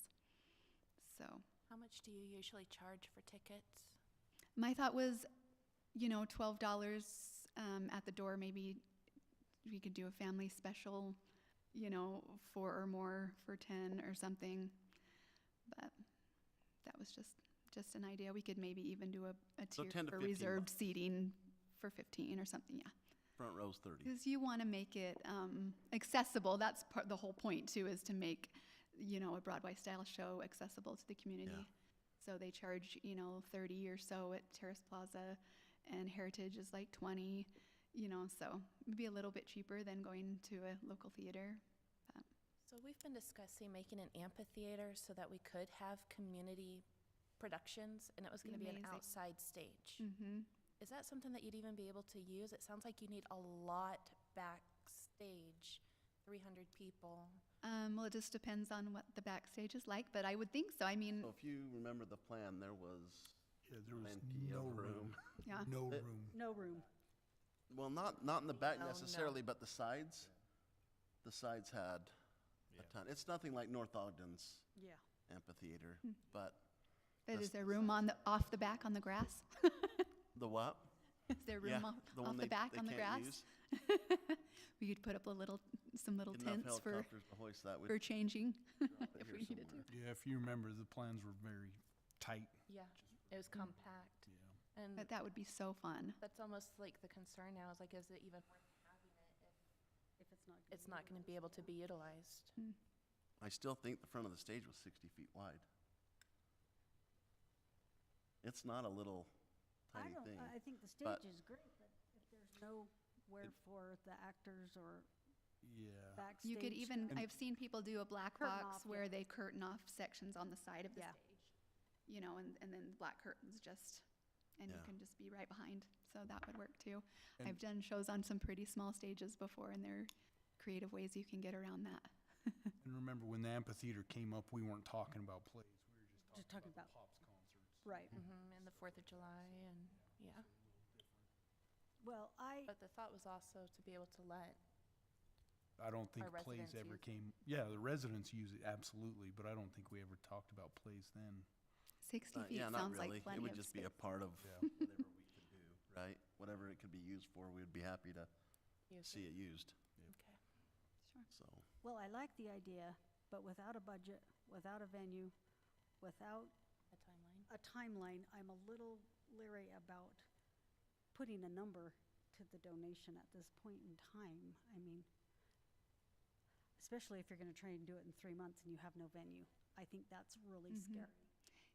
So How much do you usually charge for tickets? my thought was, you know, $12 at the door. Maybe we could do a family special, you know, 4 or more for 10 or something. But that was just an idea. We could maybe even do a So tier 10 to for 15 reserved bucks. seating for 15 or something, yeah. Front row's 30. Because you want to make it accessible. That's the whole point too, is to make, you know, a Broadway style show accessible to the community. Yeah. So they charge, you know, 30 or so at Terrace Plaza, and Heritage is like 20, you know, so it'd be a little bit cheaper than going to a local theater. So we've been discussing making an amphitheater so that we could have community productions, and it was going to be an Amazing. outside stage. Mm-hmm. Is that something that you'd even be able to use? It sounds like you need a lot backstage, 300 people. Well, it just depends on what the backstage is like, but I would think so. I mean, So if you remember the plan, there was Yeah, there was plenty no of room. yeah. No It- room. No room. Well, not in the back No, no. necessarily, but the sides. The sides had a ton. It's nothing like North Ogden's Yeah. amphitheater, Hmm. but But is That's- there room off the back on the grass? the what? Is there room Yeah, off the off one the they- back they on the can't grass? use. We could put up some little Get enough tents for helicopters to hoist that. We'd for changing drop it if here we needed to. somewhere. Yeah, if you remember, the plans were very tight. Yeah, it was compact. Yeah. And But that would be so fun. that's almost like the concern now is like, is it even worth having it if If it's not. it's not going to be able to be utilized? I still think the front of the stage was 60 feet wide. It's not a little tiny thing. I think the but- stage is great, but if there's nowhere for the actors or Yeah. backstage. You could even, And- I've seen people do a black Curtain box off, where yeah. they curtain off sections on the side of the Yeah. stage. You know, and then black curtains and you Yeah. can just be right behind. So that would work too. And- I've done shows on some pretty small stages before, and there are creative ways you can get around that. And remember, when the amphitheater came up, we weren't talking about plays. We were Just talking about- Pops concerts. Right. And the 4th of July, and yeah. Well, But the thought was also to be able to let, I don't think Our plays residents ever use it. came, yeah, the residents use it, absolutely, but I don't think we ever talked about plays then. 60 feet Yeah, not sounds really. like plenty It would of just be a space. part of Yeah. whatever we could do, right? Whatever it could be used for, we'd be happy to use see it. it used, Okay. Sure. so. well, I like the idea, but without a budget, without a venue, without A timeline. a timeline, I'm a little leery about putting a number to the donation at this point in time. I mean, especially if you're gonna try and do it in 3 months and you have no venue. I think that's really Mhm. scary.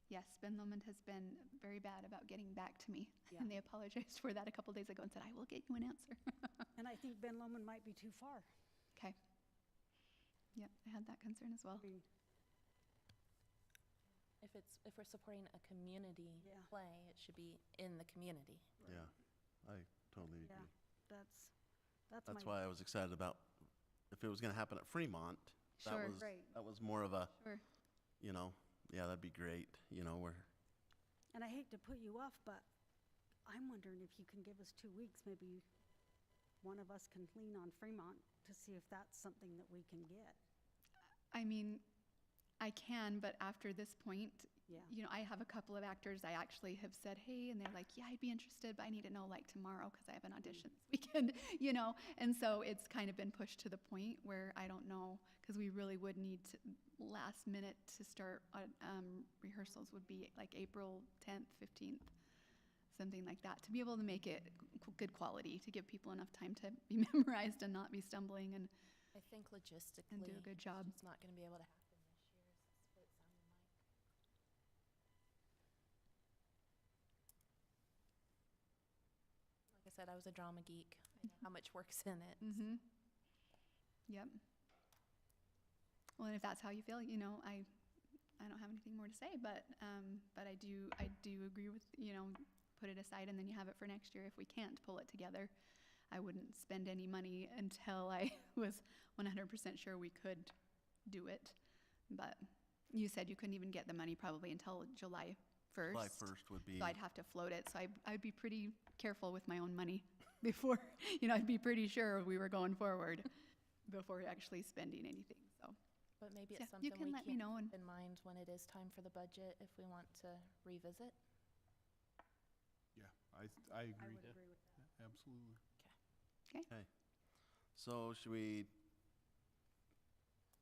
Yes, Ben Lomond has been very bad about getting back to me. Yeah. And they apologized for that a couple days ago and said, I will get you an answer. And I think Ben Lomond might be too far. Okay. Yep, I had that concern as well. I mean, If we're supporting a community Yeah. play, it should be in the community. Yeah, I totally yeah, agree. that's That's my, why I was excited about, if it was gonna happen at Fremont, Sure. Right. that was more of a, Sure. you know, yeah, that'd be great, you know, where, and I hate to put you off, but I'm wondering if you can give us 2 weeks, maybe one of us can lean on Fremont to see if that's something that we can get. I mean, I can, but after this point, Yeah. You know, I have a couple of actors I actually have said, hey, and they're like, yeah, I'd be interested, but I need to know like tomorrow because I have an audition this weekend, you know? And so it's kind of been pushed to the point where I don't know, because we really would need to, last minute to start rehearsals would be like April 10th, 15th, something like that, to be able to make it good quality, to give people enough time to be memorized and not be stumbling and I think logistically, do a good job. it's not gonna be able to happen this year, is what it sounded like. Like I said, I was a drama geek. I know how much work's in it. Mm-hmm. Yep. Well, and if that's how you feel, you know, I don't have anything more to say, but I do agree with, you know, put it aside and then you have it for next year if we can't pull it together. I wouldn't spend any money until I was 100% sure we could do it. But you said you couldn't even get the money probably until July 1st. July 1st would be. So I'd have to float it. So I'd be pretty careful with my own money before, you know, I'd be pretty sure we were going forward before actually spending anything, so. But maybe Yeah, it's something you can we let me can know and- keep in mind when it is time for the budget, if we want to revisit. Yeah, I I agree. would agree with that. Absolutely. Okay. So should we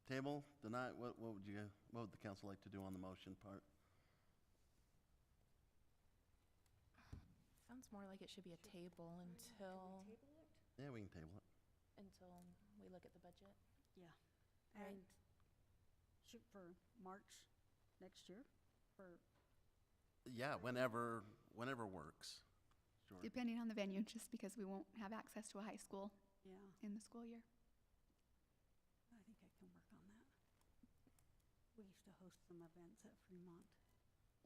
table, deny, what would the council like to do on the motion part? Sounds more like it should be a table until, Table it? Yeah, we can table it. until we look at the budget. Yeah. Right. And shoot for March next year, for, Yeah, whenever works. Sure. Depending on the venue, just because we won't have access to a high school yeah, in the school year. I think I can work on that. We used to host some events at Fremont.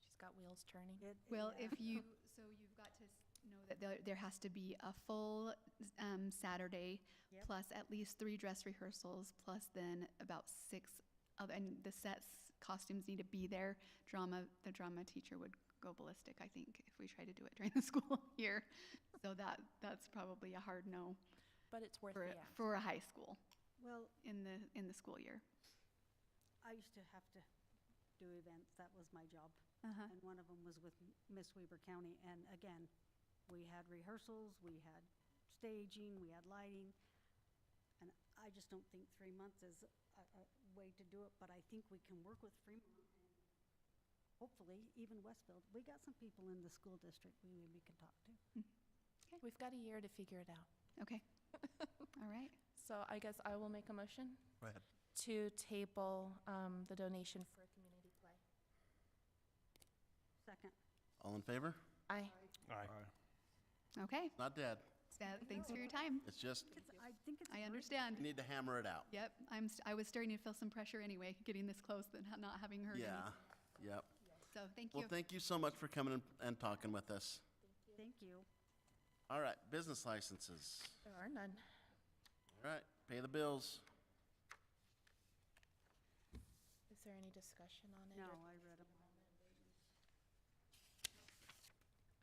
She's got wheels turning. Well, Yeah. if you, so you've got to know that there has to be a full Saturday, Yep. plus at least 3 dress rehearsals, plus then about 6 of, and the sets, costumes need to be there. The drama teacher would go ballistic, I think, if we try to do it during the school year. So that's probably a hard no But it's worth for, the ask. for a high school Well, in the school year. I used to have to do events, that was my job. Uh-huh. And one of them was with Miss Weber County, and again, we had rehearsals, we had staging, we had lighting. And I just don't think 3 months is a way to do it, but I think we can work with Fremont and hopefully even Westfield. We got some people in the school district we maybe can talk to. We've got a year to figure it out. Okay. All right. So I guess I will make a motion Go ahead. to table the donation for a community play. Second. All in favor? Aye. Aye. Okay. Not dead. Thanks for your time. It's just, I think it's. I understand. you need to hammer it out. Yep, I was starting to feel some pressure anyway, getting this close and not having heard Yeah, anything. yep. So, thank you. Well, thank you so much for coming and talking with us. Thank you. All right, business licenses. There are none. All right, pay the bills. Is there any discussion on it? No, or- I read them.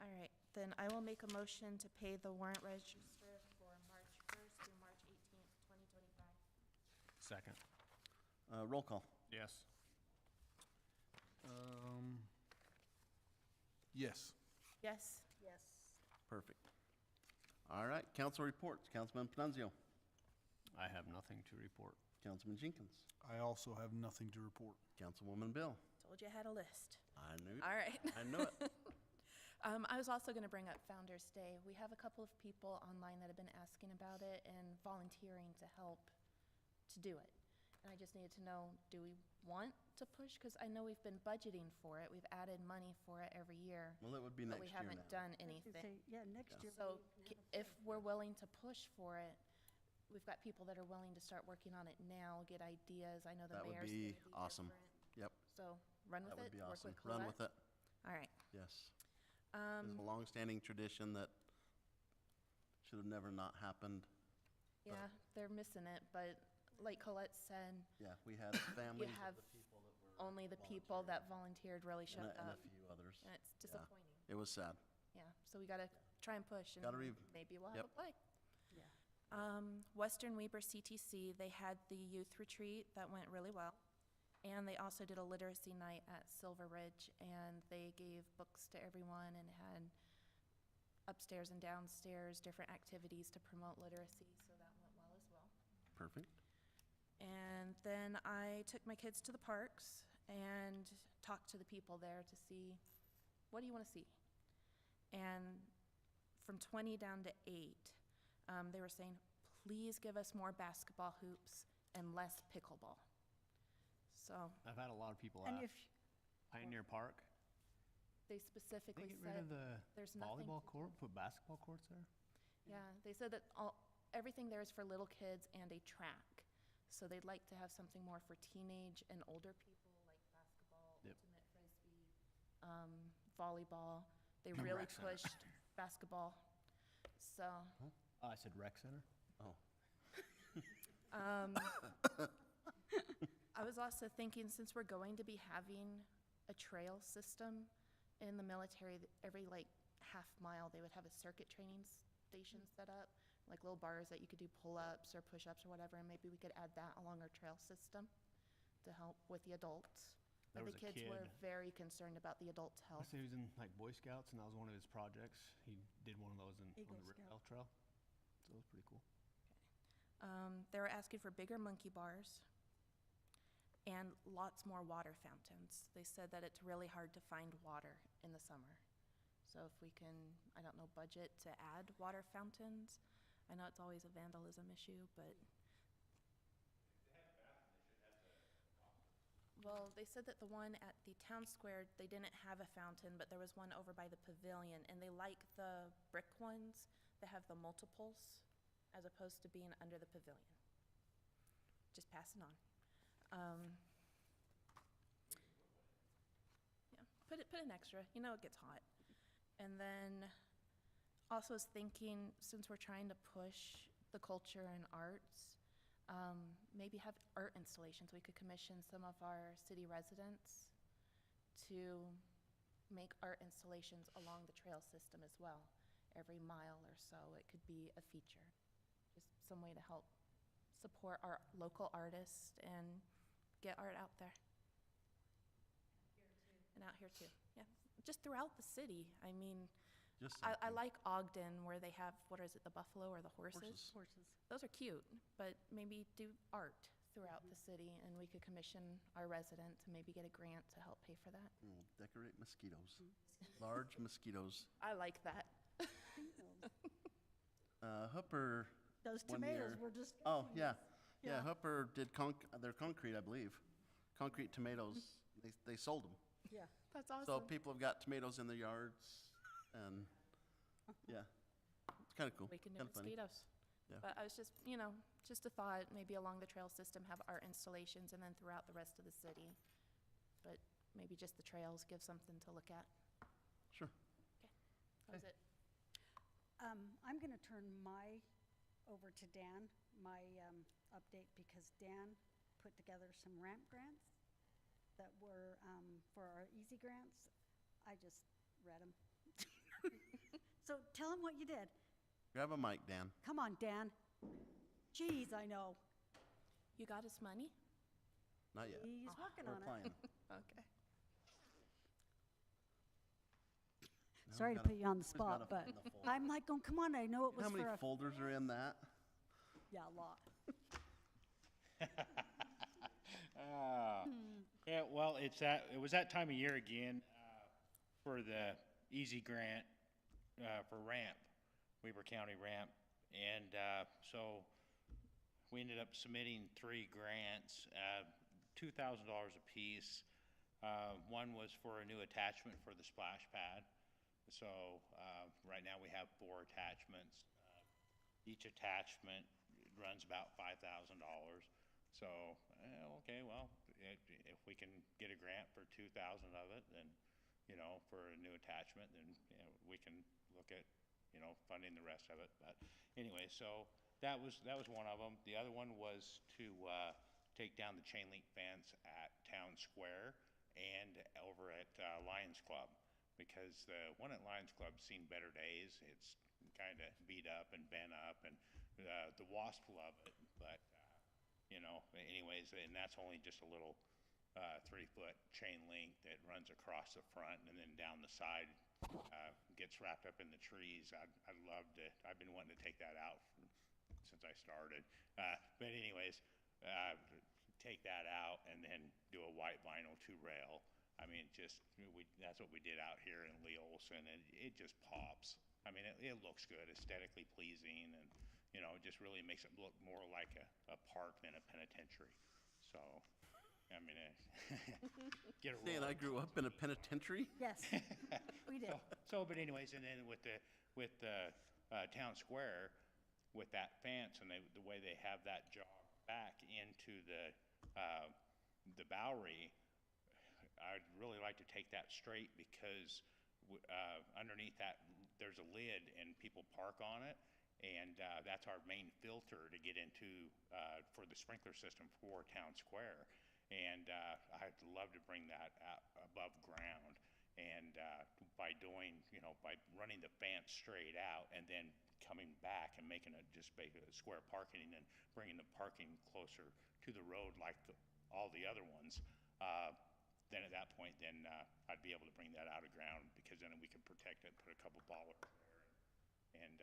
All right, then I will make a motion to pay the warrant register for March 1st through March 18th, 2025. Second. Roll call. Yes. Yes. Yes. Yes. Perfect. All right, council reports. Councilman Panunzio. I have nothing to report. Councilman Jenkins. I also have nothing to report. Councilwoman Bill. Told you I had a list. I knew it. All right. I knew it. I was also going to bring up Founder's Day. We have a couple of people online that have been asking about it and volunteering to help to do it. And I just needed to know, do we want to push? Because I know we've been budgeting for it. We've added money for it every year. Well, it would be But next we year haven't now. done I was gonna anything. say, yeah, next year. So we have a if plan. we're willing to push for it, we've got people that are willing to start working on it now, get ideas. I know the That would mayor's be gonna be awesome. different. Yep, So run with that it, would be work awesome. with Run Colette. with it. All right. Yes. It's a longstanding tradition that should have never not happened. Yeah, they're missing it, but like Colette said, Yeah, we had families of have the people that were. only the people that volunteered really and showed a- and up. a few others. And it's Yeah. disappointing. It was sad. Yeah, so we gotta try and push and Gotta maybe we'll have yep. a play. Yeah. Western Weber CTC, they had the youth retreat that went really well. And they also did a literacy night at Silver Ridge, and they gave books to everyone and had upstairs and downstairs different activities to promote literacy, so that went well as well. Perfect. And then I took my kids to the parks and talked to the people there to see, what do you want to see? And from 20 down to 8, they were saying, please give us more basketball hoops and less pickleball. So I've had a lot of people And ask. if, Pioneer Park, they they specifically get rid said of the there's nothing. volleyball court, put basketball courts there? Yeah, they said that everything there is for little kids and a track. So they'd like to have something more for teenage and older people, like basketball, Yep. ultimate frisbee, volleyball. They The really rec center. pushed basketball. So, Oh, I said rec center? Oh. I was also thinking, since we're going to be having a trail system in the military, every like half mile, they would have a circuit training station set up, like little bars that you could do pull-ups or push-ups or whatever, and maybe we could add that along our trail system to help with the adults. There But was the a kids were kid- very concerned about the adults' I health. said he was in like Boy Scouts, and that was one of his projects. He did one of those on Eagle the Scout. Riptail Trail. So it was pretty cool. They were asking for bigger monkey bars and lots more water fountains. They said that it's really hard to find water in the summer. So if we can, I don't know, budget to add water fountains. I know it's always a vandalism issue, but. Well, they said that the one at the town square, they didn't have a fountain, but there was one over by the pavilion, and they like the brick ones that have the multiples as opposed to being under the pavilion. Just pass it on. Yeah, put an extra, you know it gets hot. And then also was thinking, since we're trying to push the culture and arts, maybe have art installations. We could commission some of our city residents to make art installations along the trail system as well. Every mile or so, it could be a feature. Just some way to help support our local artists and get art out there. And out here too, yeah. Just throughout the city. I mean, Just I something. like Ogden where they have, what is it, the buffalo or the horses? horses. Those are cute, but maybe do art throughout the city, and we could commission our residents and maybe get a grant to help pay for that. We'll decorate mosquitoes. Large mosquitoes. I like that. Hooper. Those one tomatoes year- were just. Oh, yeah. Yeah, Yeah. Hooper did their concrete, I believe. Concrete tomatoes. They sold them. Yeah. That's awesome. So people have got tomatoes in their yards, and yeah, it's kind of cool. We can do Kinda funny. mosquitoes. Yeah. But I was just, just a thought, maybe along the trail system, have art installations, and then throughout the rest of the city. But maybe just the trails, give something to look at. Sure. That was it. I'm going to turn over to Dan, my update, because Dan put together some ramp grants that were for our easy grants. I just read them. So tell him what you did. Grab a mic, Dan. Come on, Dan. Jeez, I know. You got us money? Not yet. He's working We're on applying. it. Okay. Now Sorry we to gotta- put you on the who's got spot, a- but in the folder? I'm like, oh, come on, I know it was How for many a. folders are in that? Yeah, a lot. Yeah, well, it was that time of year again, for the Easy Grant, for ramp, Weber County ramp. And, so we ended up submitting 3 grants, $2,000 apiece. One was for a new attachment for the splash pad. So, right now we have 4 attachments. Each attachment runs about $5,000. So, okay, well, if we can get a grant for 2,000 of it, then, for a new attachment, then, we can look at, funding the rest of it. But anyway, so that was one of them. The other one was to, take down the chain link fence at Town Square and over at, Lions Club. Because the one at Lions Club's seen better days. It's kind of beat up and bent up, and the wasps love it. But anyways, and that's only just a little 3-foot chain link that runs across the front and then down the side, gets wrapped up in the trees. I'd love to, I've been wanting to take that out since I started. But anyways, take that out and then do a white vinyl 2-rail. I mean, that's what we did out here in Lee Olson, and it just pops. I mean, it looks good, aesthetically pleasing, and, you know, it just really makes it look more like a park than a penitentiary. So, I mean, get a roll. Saying I grew up in a penitentiary? Yes, we did. But anyways, and then with the town square, with that fence and the way they have that jog back into the Bowery, I'd really like to take that straight because underneath that there's a lid and people park on it, and that's our main filter to get into for the sprinkler system for town square. And I'd love to bring that above ground, and by doing, you know, by running the fence straight out and then coming back and making it just make a square parking and then bringing the parking closer to the road like all the other ones, then at that point, then I'd be able to bring that out of ground, because then we can protect it, put a couple bollards there. And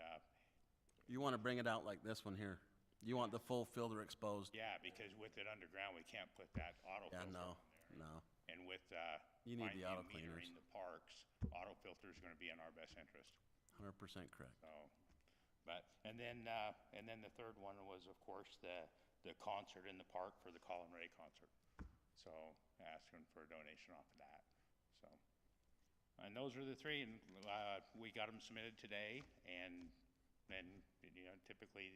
You want to bring it out like this one here. You want the full filter exposed. yeah, because with it underground, we can't put that auto Yeah, filter no, on there. no. And with You need the auto metering cleaners. the parks, auto filter is going to be in our best interest. 100% correct. So, but and then the third one was, of course, the concert in the park for the Colin Ray concert. So asking for a donation off of that. So, and those are the three, and we got them submitted today, and then, you know, typically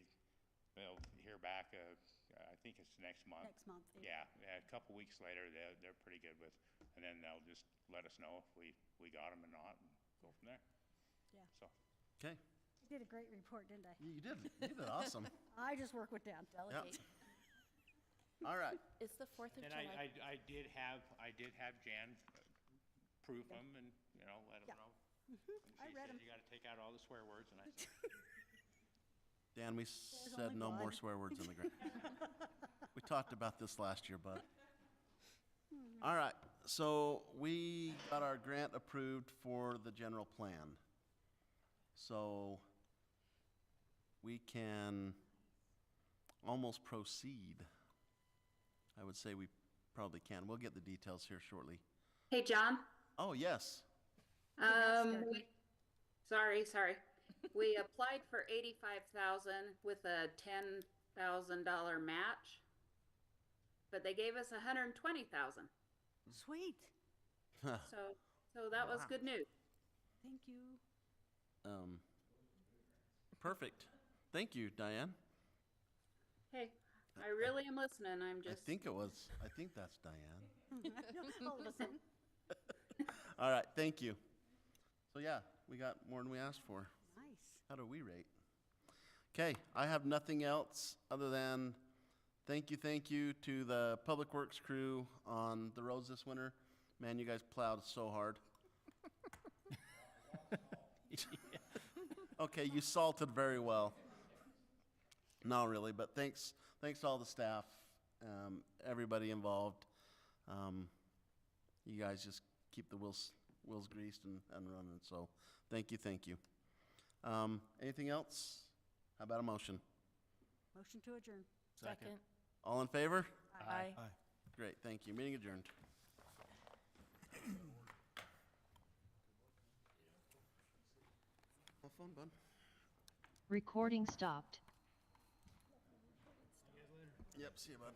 they'll hear back. I think it's next month. Next month. Yeah, a couple weeks later, they're pretty good with, and then they'll just let us know if we got them or not, and go from there. Yeah. So. Okay. You did a great report, didn't I? You did. You did awesome. I just work with Dan. Delegate. All right. It's the 4th of And July. I did have Jan proof them and, you know, let them Yeah. know. I And she read said, 'em. you gotta take out all the swear words, and I said, Dan, we said only no more blood. swear words in the grant. We talked about this last year, bud. All right, so we got our grant approved for the general plan. So we can almost proceed. I would say we probably can. We'll get the details here shortly. Hey, John. Oh, yes. Sorry. We applied for 85,000 with a $10,000 match, but they gave us 120,000. Sweet. So that was good news. Thank you. Perfect. Thank you, Diane. Hey, I really am listening. I'm I just. think that's Diane. All of a sudden. All right, thank you. So yeah, we got more than we asked for. Nice. How do we rate? Okay, I have nothing else other than thank you to the Public Works crew on the roads this winter. Man, you guys plowed so hard. Okay, you salted very well. Not really, but thanks to all the staff, everybody involved. You guys just keep the wheels greased and running, so thank you. Anything else? How about a motion? Motion to adjourn. Second. All in favor? Aye. Great, thank you. Meeting adjourned. Have fun, bud. Recording stopped. Yep, see you, bud.